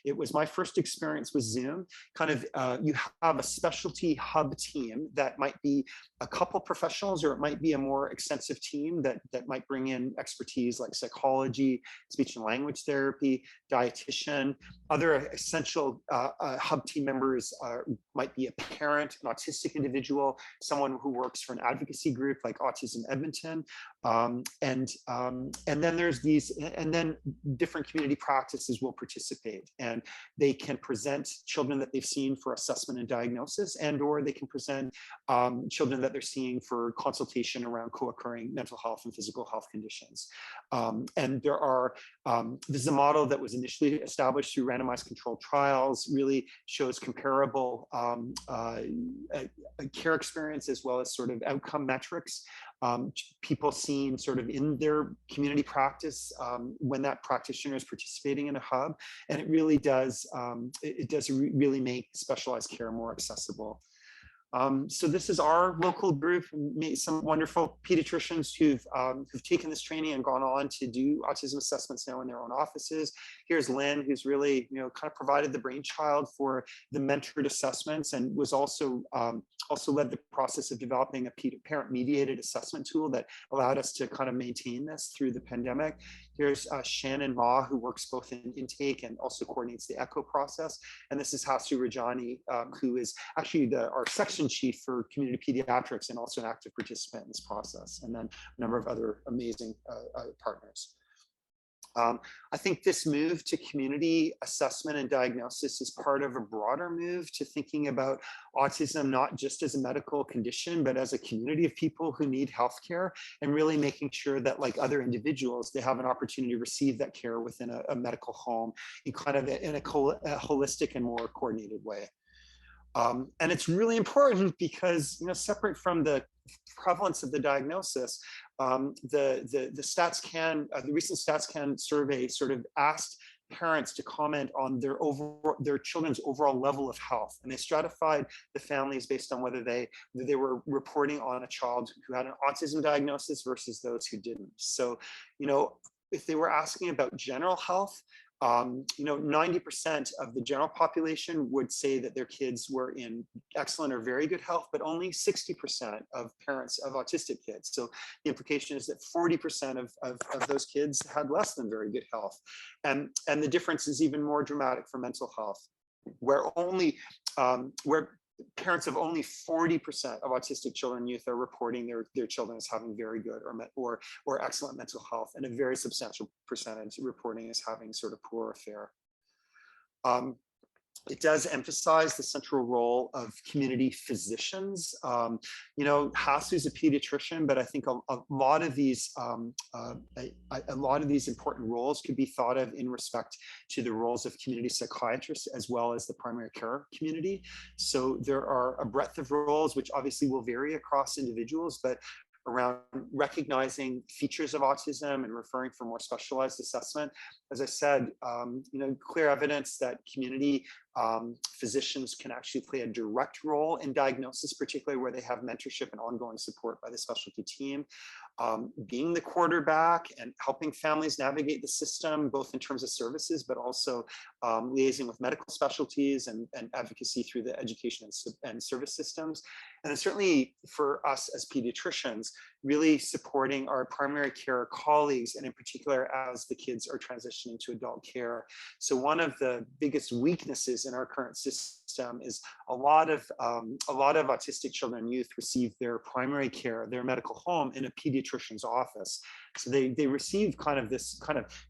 It was my first experience with Zoom. Kind of, you have a specialty hub team that might be a couple professionals, or it might be a more extensive team that might bring in expertise like psychology, speech and language therapy, dietitian. Other essential hub team members might be a parent, an autistic individual, someone who works for an advocacy group like Autism Edmonton, and then there's these, and then different community practices will participate, and they can present children that they've seen for assessment and diagnosis, and/or they can present children that they're seeing for consultation around co-occurring mental health and physical health conditions. And there are, this is a model that was initially established through randomized controlled trials, really shows comparable care experience as well as sort of outcome metrics. People seen sort of in their community practice when that practitioner is participating in a hub, and it really does really make specialized care more accessible. So this is our local group, some wonderful pediatricians who've taken this training and gone on to do autism assessments now in their own offices. Here's Lynn, who's really, kind of provided the brainchild for the mentored assessments, and was also led the process of developing a parent-mediated assessment tool that allowed us to kind of maintain this through the pandemic. Here's Shannon Ma, who works both in intake and also coordinates the ECHO process. And this is Hasu Rajani, who is actually our section chief for community pediatrics and also an active participant in this process, and then a number of other amazing partners. I think this move to community assessment and diagnosis is part of a broader move to thinking about autism not just as a medical condition, but as a community of people who need healthcare, and really making sure that, like other individuals, they have an opportunity to receive that care within a medical home in kind of a holistic and more coordinated way. And it's really important because, separate from the prevalence of the diagnosis, the recent StatsCan survey sort of asked parents to comment on their children's overall level of health, and they stratified the families based on whether they were reporting on a child who had an autism diagnosis versus those who didn't. So, if they were asking about general health, 90% of the general population would say that their kids were in excellent or very good health, but only 60% of parents of autistic kids. So the implication is that 40% of those kids had less than very good health. And the difference is even more dramatic for mental health, where parents of only 40% of autistic children and youth are reporting their children as having very good or excellent mental health, and a very substantial percentage reporting as having sort of poor affair. It does emphasize the central role of community physicians. Hasu's a pediatrician, but I think a lot of these important roles could be thought of in respect to the roles of community psychiatrists as well as the primary care community. So there are a breadth of roles, which obviously will vary across individuals, but around recognizing features of autism and referring for more specialized assessment. As I said, clear evidence that community physicians can actually play a direct role in diagnosis, particularly where they have mentorship and ongoing support by the specialty team. Being the quarterback and helping families navigate the system, both in terms of services, but also liaising with medical specialties and advocacy through the education and service systems. And then certainly for us as pediatricians, really supporting our primary care colleagues, and in particular as the kids are transitioning to adult care. So one of the biggest weaknesses in our current system is a lot of autistic children and youth receive their primary care, their medical home, in a pediatrician's office. So they receive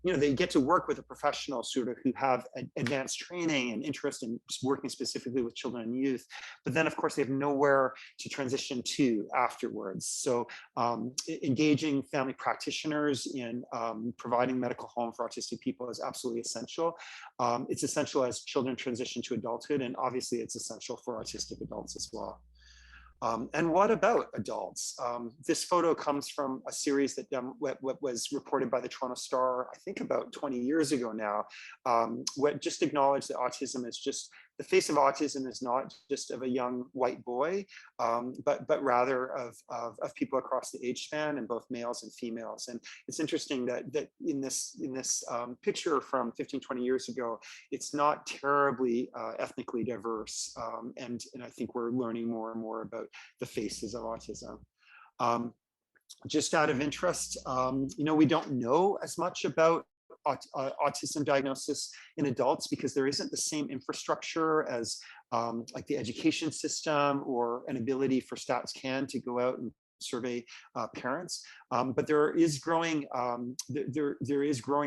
they get to work with a professional sort of who have advanced training and interest in working specifically with children and youth. But then, of course, they have nowhere to transition to afterwards. So engaging family practitioners in providing medical home for autistic people is absolutely essential. It's essential as children transition to adulthood, and obviously it's essential for autistic adults as well. And what about adults? This photo comes from a series that was reported by the Toronto Star, I think about 20 years ago now, what just acknowledged that autism is just, the face of autism is not just of a young white boy, but rather of people across the age span, and both males and females. And it's interesting that in this picture from 15, 20 years ago, it's not terribly ethnically diverse. And I think we're learning more and more about the faces of autism. Just out of interest, we don't know as much about autism diagnosis in adults because there isn't the same infrastructure as like the education system or an ability for StatsCan to go out and survey parents, but there is growing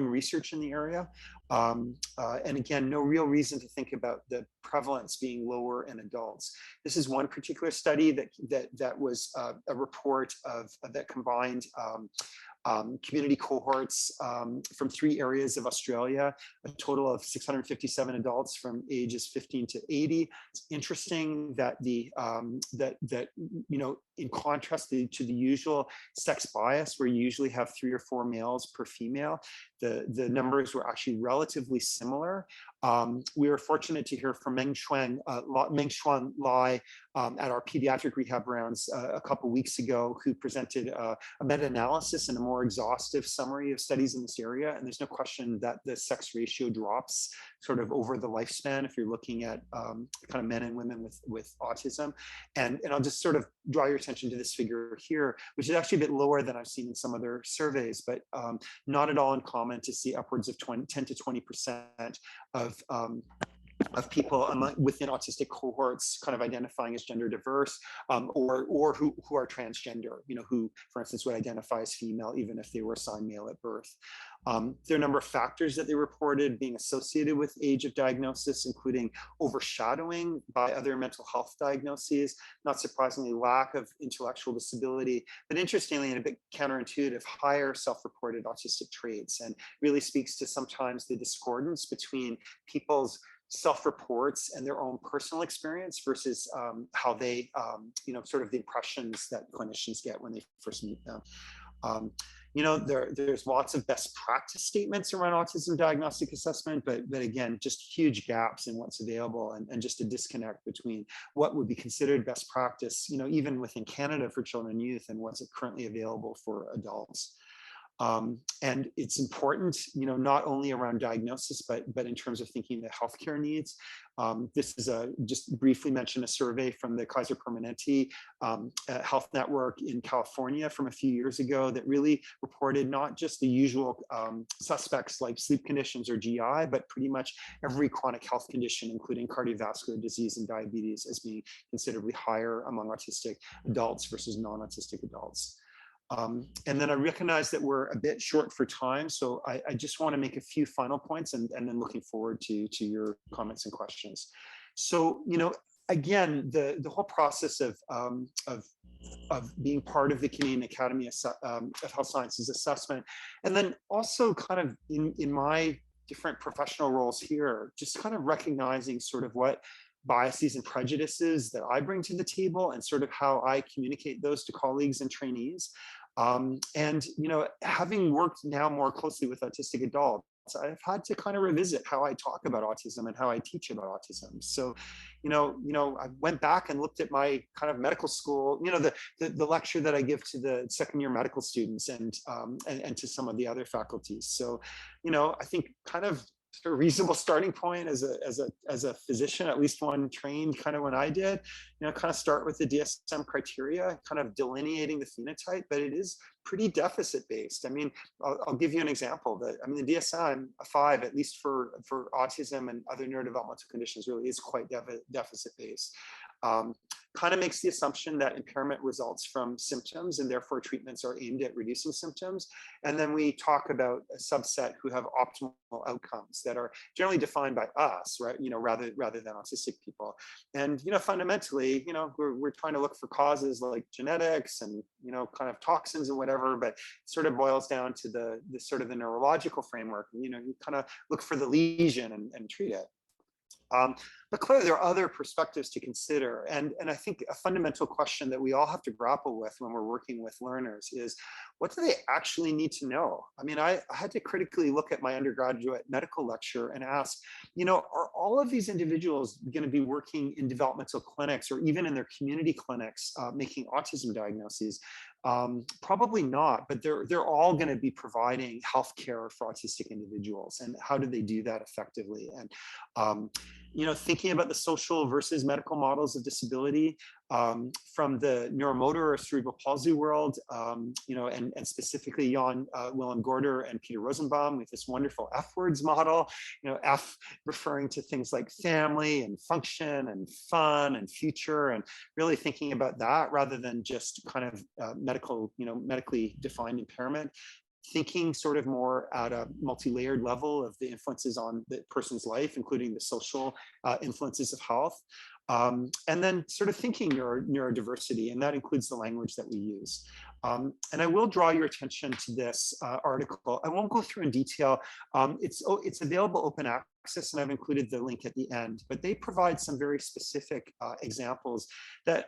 research in the area, and again, no real reason to think about the prevalence being lower in adults. This is one particular study that was a report that combined community cohorts from 3 areas of Australia, a total of 657 adults from ages 15 to 80. It's interesting that in contrast to the usual sex bias, where you usually have 3 or 4 males per female, the numbers were actually relatively similar. We were fortunate to hear from Mengshuan Lai at our pediatric rehab rounds a couple weeks ago, who presented a meta-analysis and a more exhaustive summary of studies in this area. And there's no question that the sex ratio drops sort of over the lifespan if you're looking at kind of men and women with autism. And I'll just sort of draw your attention to this figure here, which is actually a bit lower than I've seen in some other surveys, but not at all uncommon to see upwards of 10 to 20% of people within autistic cohorts kind of identifying as gender diverse, or who are transgender, who, for instance, would identify as female even if they were assigned male at birth. There are a number of factors that they reported being associated with age of diagnosis, including overshadowing by other mental health diagnoses, not surprisingly, lack of intellectual disability, but interestingly, and a bit counterintuitive, higher self-reported autistic traits, and really speaks to sometimes the discordance between people's self-reports and their own personal experience versus how they, sort of the impressions that clinicians get when they first meet them. There's lots of best practice statements around autism diagnostic assessment, but again, just huge gaps in what's available, and just a disconnect between what would be considered best practice, even within Canada for children and youth, and what's currently available for adults. And it's important, not only around diagnosis, but in terms of thinking the healthcare needs. This is just briefly mention a survey from the Kaiser Permanente Health Network in California from a few years ago that really reported not just the usual suspects like sleep conditions or GI, but pretty much every chronic health condition, including cardiovascular disease and diabetes, as being considerably higher among autistic adults versus non-autistic adults. And then I recognize that we're a bit short for time, so I just want to make a few final points, and then looking forward to your comments and questions. So, again, the whole process of being part of the Canadian Academy of Health Sciences assessment, and then also kind of in my different professional roles here, just kind of recognizing sort of what biases and prejudices that I bring to the table, and sort of how I communicate those to colleagues and trainees. And having worked now more closely with autistic adults, I've had to kind of revisit how I talk about autism and how I teach about autism. So, I went back and looked at my kind of medical school, the lecture that I give to the second year medical students, and to some of the other faculties. So, I think kind of a reasonable starting point as a physician, at least one trained kind of when I did, kind of start with the DSM criteria, kind of delineating the phenotype, but it is pretty deficit based. I mean, I'll give you an example. The DSM-5, at least for autism and other neurodevelopmental conditions, really is quite deficit based. Kind of makes the assumption that impairment results from symptoms, and therefore treatments are aimed at reducing symptoms. And then we talk about a subset who have optimal outcomes that are generally defined by us, right? Rather than autistic people. And fundamentally, we're trying to look for causes like genetics and kind of toxins and whatever, but it sort of boils down to the sort of the neurological framework. You kind of look for the lesion and treat it. But clearly there are other perspectives to consider. And I think a fundamental question that we all have to grapple with when we're working with learners is, what do they actually need to know? I mean, I had to critically look at my undergraduate medical lecture and ask, are all of these individuals going to be working in developmental clinics or even in their community clinics making autism diagnoses? Probably not, but they're all going to be providing healthcare for autistic individuals. And how do they do that effectively? And thinking about the social versus medical models of disability from the neuromotor or cerebral palsy world, and specifically Jan Willem Gorder and Peter Rosenbaum with this wonderful F words model, F referring to things like family and function and fun and future, and really thinking about that rather than just kind of medically defined impairment. Thinking sort of more at a multi-layered level of the influences on the person's life, including the social influences of health. And then sort of thinking neurodiversity, and that includes the language that we use. And I will draw your attention to this article. I won't go through in detail. It's available open access, and I've included the link at the end, but they provide some very specific examples that,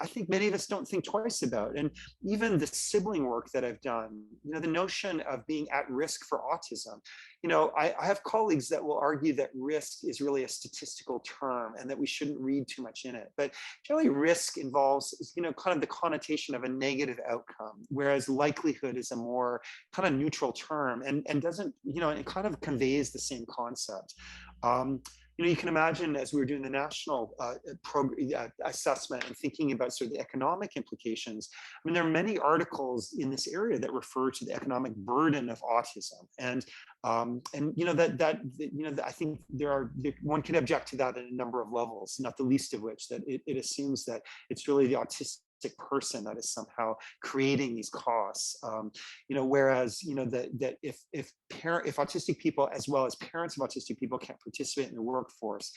I think many of us don't think twice about. And even the sibling work that I've done, the notion of being at risk for autism, I have colleagues that will argue that risk is really a statistical term and that we shouldn't read too much in it. But generally risk involves, kind of the connotation of a negative outcome, whereas likelihood is a more kind of neutral term and doesn't, it kind of conveys the same concept. You can imagine, as we were doing the national assessment and thinking about sort of the economic implications, I mean, there are many articles in this area that refer to the economic burden of autism. And I think one can object to that at a number of levels, not the least of which that it assumes that it's really the autistic person that is somehow creating these costs, whereas that if autistic people as well as parents of autistic people can't participate in the workforce,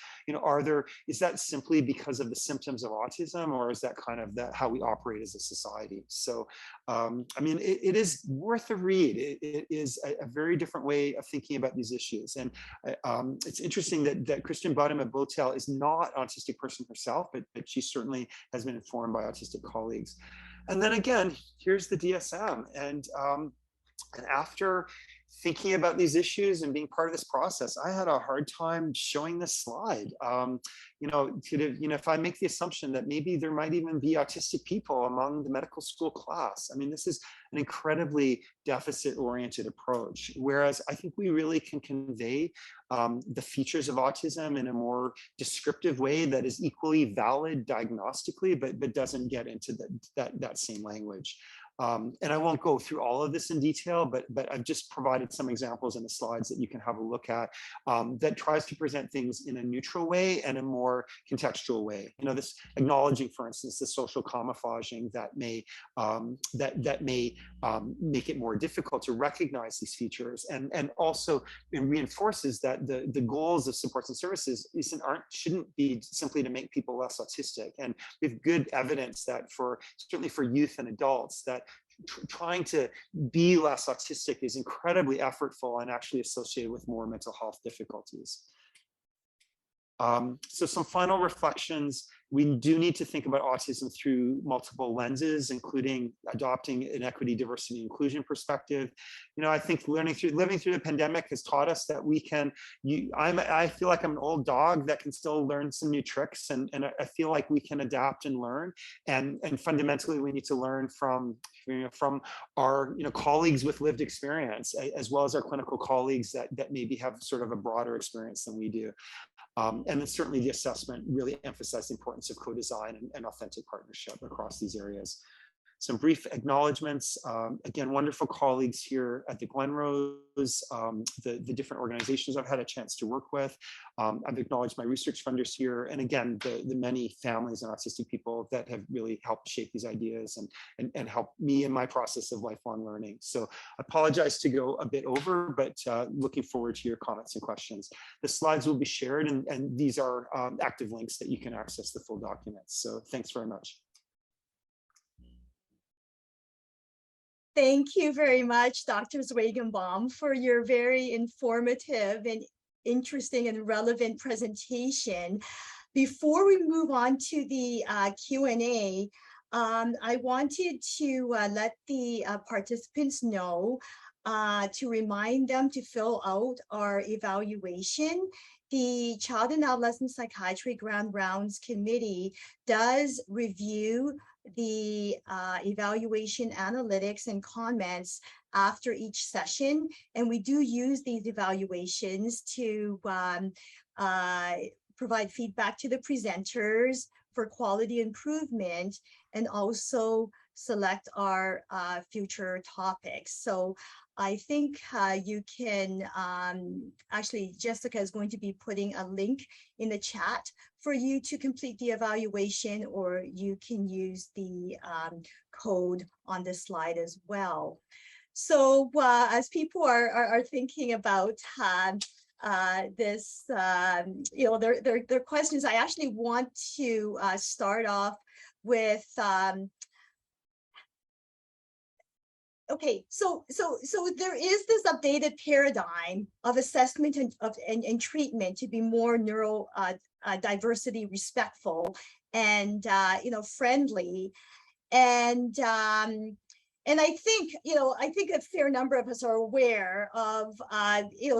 is that simply because of the symptoms of autism, or is that kind of how we operate as a society? So I mean, it is worth a read. It is a very different way of thinking about these issues. And it's interesting that Christian Botel is not an autistic person herself, but she certainly has been informed by autistic colleagues. And then again, here's the DSM. And after thinking about these issues and being part of this process, I had a hard time showing this slide. If I make the assumption that maybe there might even be autistic people among the medical school class, I mean, this is an incredibly deficit-oriented approach. Whereas I think we really can convey the features of autism in a more descriptive way that is equally valid diagnostically, but doesn't get into that same language. And I won't go through all of this in detail, but I've just provided some examples in the slides that you can have a look at that tries to present things in a neutral way and a more contextual way. This acknowledging, for instance, the social camouflaging that may make it more difficult to recognize these features, and also it reinforces that the goals of supports and services shouldn't be simply to make people less autistic. And we have good evidence that certainly for youth and adults, that trying to be less autistic is incredibly effortful and actually associated with more mental health difficulties. So some final reflections. We do need to think about autism through multiple lenses, including adopting an equity, diversity, inclusion perspective. I think living through the pandemic has taught us that we can. I feel like I'm an old dog that can still learn some new tricks, and I feel like we can adapt and learn. And fundamentally, we need to learn from our colleagues with lived experience, as well as our clinical colleagues that maybe have sort of a broader experience than we do. And then certainly the assessment really emphasized the importance of co-design and authentic partnership across these areas. Some brief acknowledgements. Again, wonderful colleagues here at the Glenrose, the different organizations I've had a chance to work with. I've acknowledged my research funders here, and again, the many families and autistic people that have really helped shape these ideas and help me in my process of lifelong learning. So I apologize to go a bit over, but looking forward to your comments and questions. The slides will be shared, and these are active links that you can access the full documents. So thanks very much. Thank you very much, Dr. Zwaigenbaum, for your very informative and interesting and relevant presentation. Before we move on to the Q&A, I wanted to let the participants know to remind them to fill out our evaluation. The Child and Adolescent Psychiatry Grand Rounds Committee does review the evaluation analytics and comments after each session, and we do use these evaluations to provide feedback to the presenters for quality improvement, and also select our future topics. So I think you can, actually, Jessica is going to be putting a link in the chat for you to complete the evaluation, or you can use the code on the slide as well. So as people are thinking about this, their questions, I actually want to start off with okay, so there is this updated paradigm of assessment and treatment to be more neuro diversity respectful and friendly, and I think a fair number of us are aware of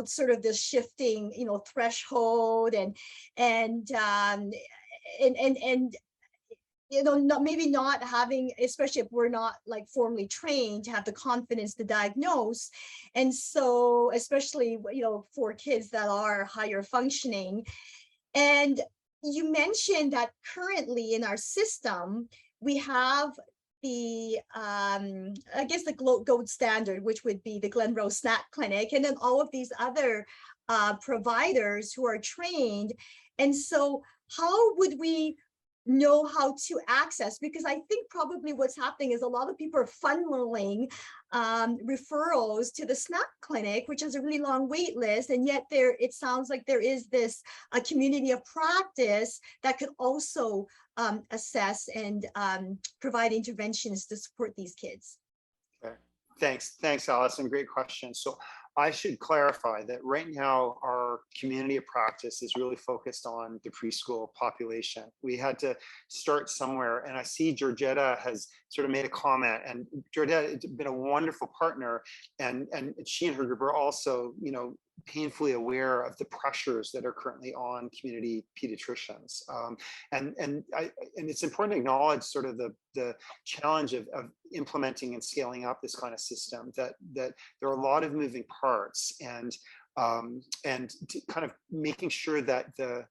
sort of this shifting threshold and maybe not having, especially if we're not like formally trained to have the confidence to diagnose. And so, especially, for kids that are higher functioning. And you mentioned that currently in our system, we have the, I guess the gold standard, which would be the Glenrose Snack Clinic, and then all of these other providers who are trained. And so how would we know how to access, because I think probably what's happening is a lot of people are funneling referrals to the snack clinic, which has a really long wait list, and yet it sounds like there is this a community of practice that could also assess and provide interventions to support these kids. Okay. Thanks, Allison. Great question. So I should clarify that right now our community of practice is really focused on the preschool population. We had to start somewhere, and I see Georgetta has sort of made a comment, and Georgetta has been a wonderful partner, and she and her group are also, painfully aware of the pressures that are currently on community pediatricians. And it's important to acknowledge sort of the challenge of implementing and scaling up this kind of system, that there are a lot of moving parts, and kind of making sure that the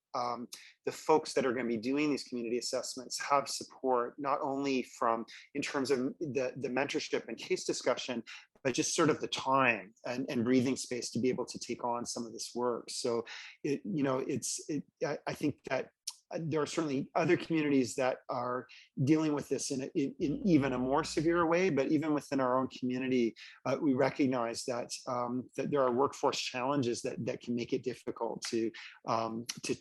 folks that are going to be doing these community assessments have support, not only from in terms of the mentorship and case discussion, but just sort of the time and breathing space to be able to take on some of this work. So, I think that there are certainly other communities that are dealing with this in even a more severe way, but even within our own community, we recognize that that there are workforce challenges that can make it difficult to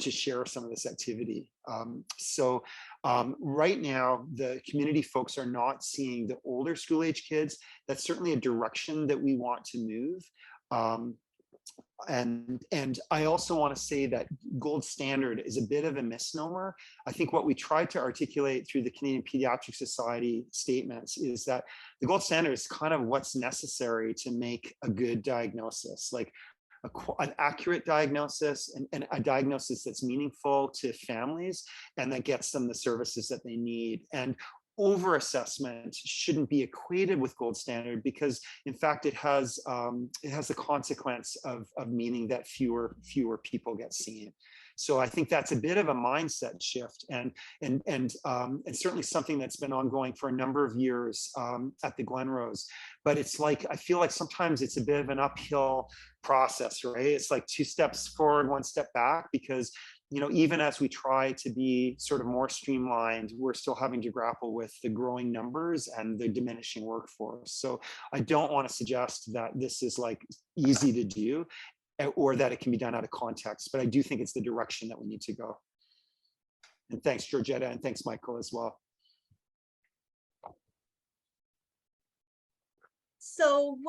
share some of this activity. Right now, the community folks are not seeing the older school age kids. That's certainly a direction that we want to move. And I also want to say that gold standard is a bit of a misnomer. I think what we tried to articulate through the Canadian Pediatric Society statements is that the gold standard is kind of what's necessary to make a good diagnosis, like an accurate diagnosis, and a diagnosis that's meaningful to families and that gets them the services that they need. And over-assessment shouldn't be equated with gold standard, because in fact it has the consequence of meaning that fewer people get seen. So I think that's a bit of a mindset shift, and certainly something that's been ongoing for a number of years at the Glenrose. But it's like, I feel like sometimes it's a bit of an uphill process, right? It's like 2 steps forward, 1 step back, because even as we try to be sort of more streamlined, we're still having to grapple with the growing numbers and the diminishing workforce. So I don't want to suggest that this is like easy to do, or that it can be done out of context, but I do think it's the direction that we need to go. And thanks, Georgetta, and thanks, Michael, as well. So,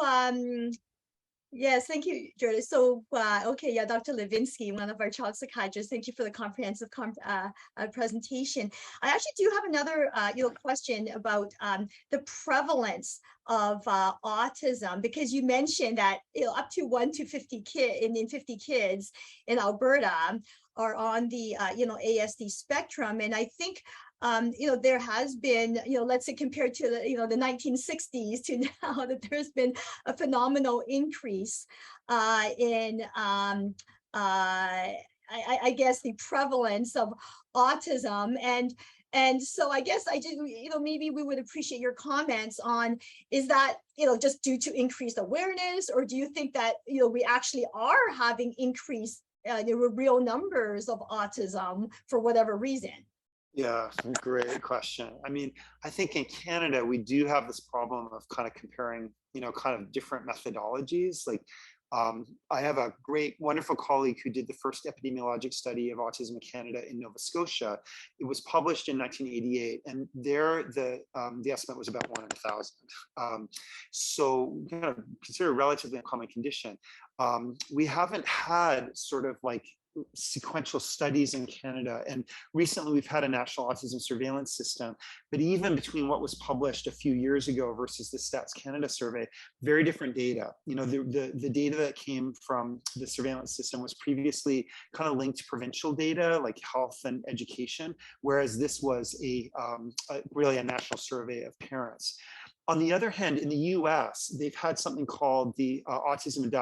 yes, thank you, Jordan. So, okay, yeah, Dr. Levinsky, one of our child psychiatrists, thank you for the comprehensive presentation. I actually do have another, question about the prevalence of autism, because you mentioned that up to 1 to 50 in 50 kids in Alberta are on the ASD spectrum, and I think there has been, let's say compared to the 1960s to now, that there's been a phenomenal increase in, I guess, the prevalence of autism. And so I guess I did, maybe we would appreciate your comments on, is that, just due to increased awareness, or do you think that, we actually are having increased real numbers of autism for whatever reason? Yeah, great question. I mean, I think in Canada, we do have this problem of kind of comparing, kind of different methodologies. Like, I have a great, wonderful colleague who did the first epidemiologic study of autism in Canada in Nova Scotia. It was published in 1988, and there the estimate was about 1 in 1,000. So, consider a relatively uncommon condition. We haven't had sort of like sequential studies in Canada, and recently we've had a national autism surveillance system, but even between what was published a few years ago versus the Stats Canada survey, very different data. The data that came from the surveillance system was previously kind of linked to provincial data like health and education, whereas this was really a national survey of parents. On the other hand, in the US, they've had something called the Autism and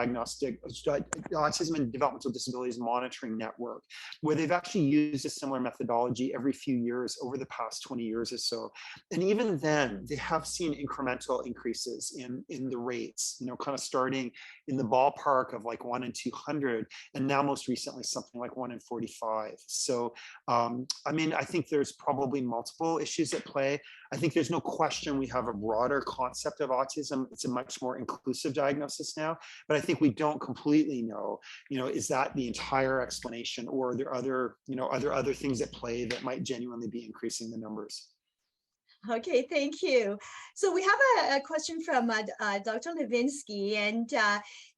Developmental Disabilities Monitoring Network, where they've actually used a similar methodology every few years over the past 20 years or so. And even then, they have seen incremental increases in the rates, kind of starting in the ballpark of like 1 in 200, and now most recently something like 1 in 45. So, I mean, I think there's probably multiple issues at play. I think there's no question we have a broader concept of autism. It's a much more inclusive diagnosis now, but I think we don't completely know, is that the entire explanation, or are there other things at play that might genuinely be increasing the numbers? Okay, thank you. So we have a question from Dr. Levinsky, and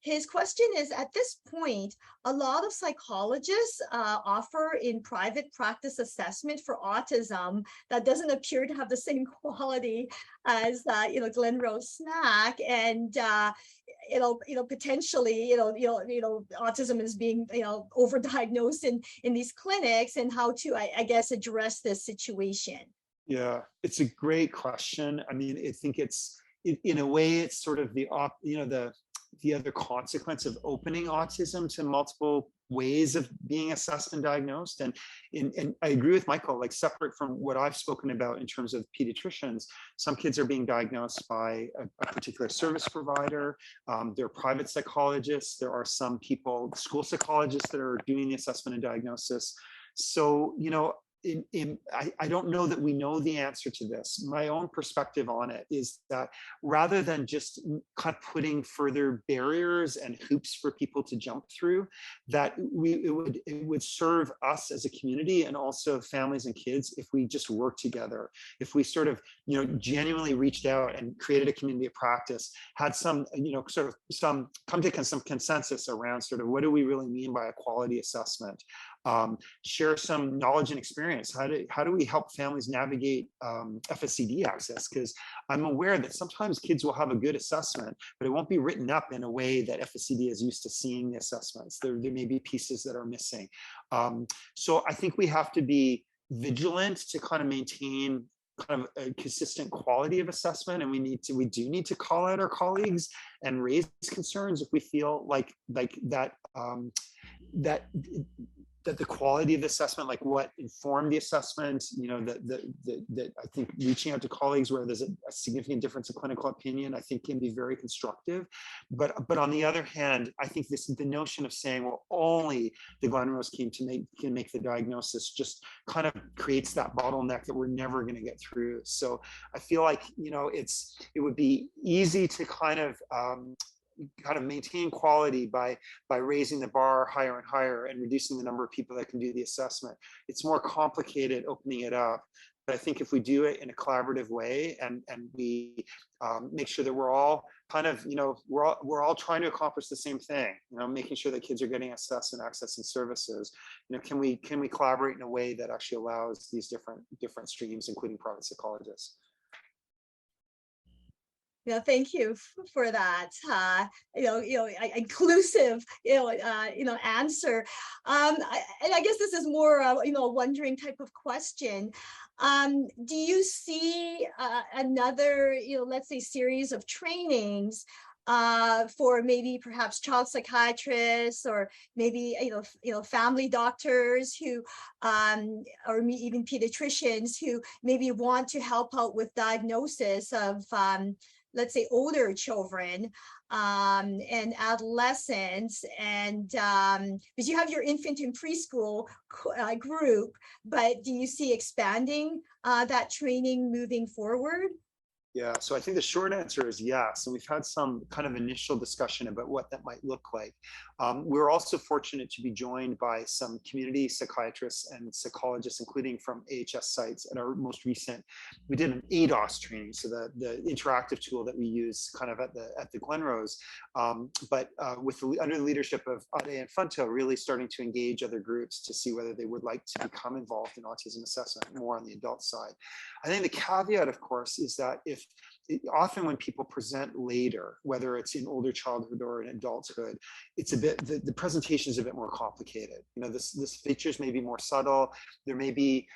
his question is, at this point, a lot of psychologists offer in private practice assessment for autism that doesn't appear to have the same quality as, Glenrose snack, and potentially, autism is being, overdiagnosed in these clinics, and how to, I guess, address this situation. Yeah, it's a great question. I mean, I think in a way, it's sort of the other consequence of opening autism to multiple ways of being assessed and diagnosed. And I agree with Michael, like separate from what I've spoken about in terms of pediatricians, some kids are being diagnosed by a particular service provider. There are private psychologists. There are some people, school psychologists, that are doing the assessment and diagnosis. So, I don't know that we know the answer to this. My own perspective on it is that rather than just kind of putting further barriers and hoops for people to jump through, that it would serve us as a community and also families and kids if we just work together. If we sort of, genuinely reached out and created a community of practice, had some, come to some consensus around sort of what do we really mean by a quality assessment. Share some knowledge and experience. How do we help families navigate FSCD access? Because I'm aware that sometimes kids will have a good assessment, but it won't be written up in a way that FSCD is used to seeing the assessments. There may be pieces that are missing. So I think we have to be vigilant to kind of maintain kind of a consistent quality of assessment, and we do need to call out our colleagues and raise concerns if we feel like that that the quality of the assessment, like what informed the assessment, that I think reaching out to colleagues where there's a significant difference in clinical opinion, I think can be very constructive. But on the other hand, I think the notion of saying, well, only the Glenrose team can make the diagnosis just kind of creates that bottleneck that we're never going to get through. So I feel like, it would be easy to kind of maintain quality by raising the bar higher and higher and reducing the number of people that can do the assessment. It's more complicated opening it up. But I think if we do it in a collaborative way and we make sure that we're all kind of, we're all trying to accomplish the same thing, making sure that kids are getting assessed and accessing services, can we collaborate in a way that actually allows these different streams, including private psychologists? Thank you for that, inclusive, answer. And I guess this is more, a wondering type of question. Do you see another, let's say, series of trainings for maybe perhaps child psychiatrists, or maybe family doctors who or even pediatricians who maybe want to help out with diagnosis of let's say older children and adolescents, and because you have your infant and preschool group, but do you see expanding that training moving forward? Yeah, so I think the short answer is yes. And we've had some kind of initial discussion about what that might look like. We're also fortunate to be joined by some community psychiatrists and psychologists, including from AHS sites. At our most recent, we did an ADOS training, so the interactive tool that we use kind of at the Glenrose, but under the leadership of Ade and Funto, really starting to engage other groups to see whether they would like to become involved in autism assessment more on the adult side. I think the caveat, of course, is that often when people present later, whether it's in older childhood or in adulthood, it's the presentation is a bit more complicated. This features may be more subtle. There may be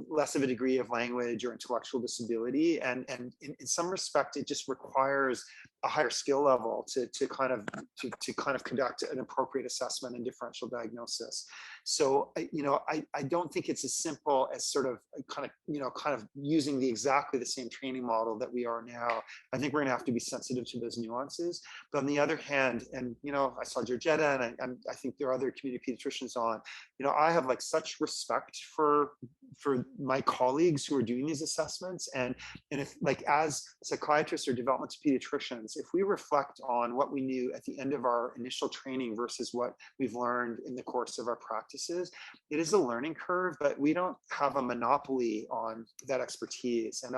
less of a degree of language or intellectual disability, and in some respect, it just requires a higher skill level to kind of conduct an appropriate assessment and differential diagnosis. So I don't think it's as simple as sort of kind of using exactly the same training model that we are now. I think we're going to have to be sensitive to those nuances. But on the other hand, and I saw Georgetta, and I think there are other community pediatricians on. I have like such respect for for my colleagues who are doing these assessments, and if, like, as psychiatrists or developmental pediatricians, if we reflect on what we knew at the end of our initial training versus what we've learned in the course of our practices, it is a learning curve, but we don't have a monopoly on that expertise. And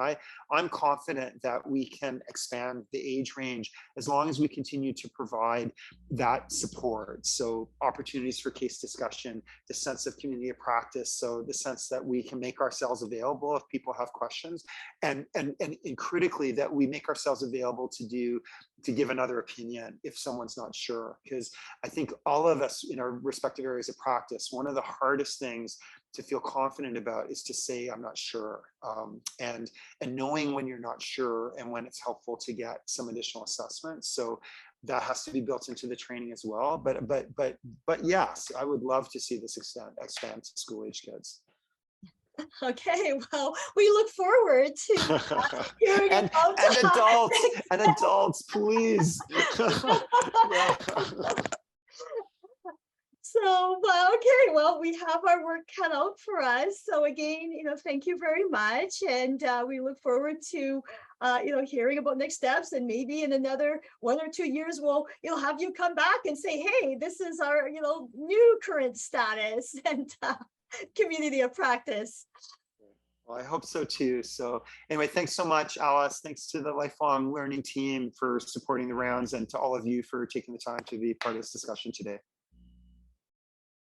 I'm confident that we can expand the age range as long as we continue to provide that support. So opportunities for case discussion, the sense of community of practice, so the sense that we can make ourselves available if people have questions, and critically that we make ourselves available to give another opinion if someone's not sure. Because I think all of us in our respective areas of practice, one of the hardest things to feel confident about is to say I'm not sure, and knowing when you're not sure and when it's helpful to get some additional assessments. So that has to be built into the training as well. But yes, I would love to see this expand to school age kids. Okay, well, we look forward to hearing and about adults, please. Yeah. So, well, okay, well, we have our work cut out for us. So again, thank you very much. And we look forward to, hearing about next steps, and maybe in another 1 or 2 years, we'll, have you come back and say, hey, this is our, new current status and community of practice. Well, I hope so too. So anyway, thanks so much, Alice. Thanks to the Lifelong Learning team for supporting the rounds, and to all of you for taking the time to be part of this discussion today.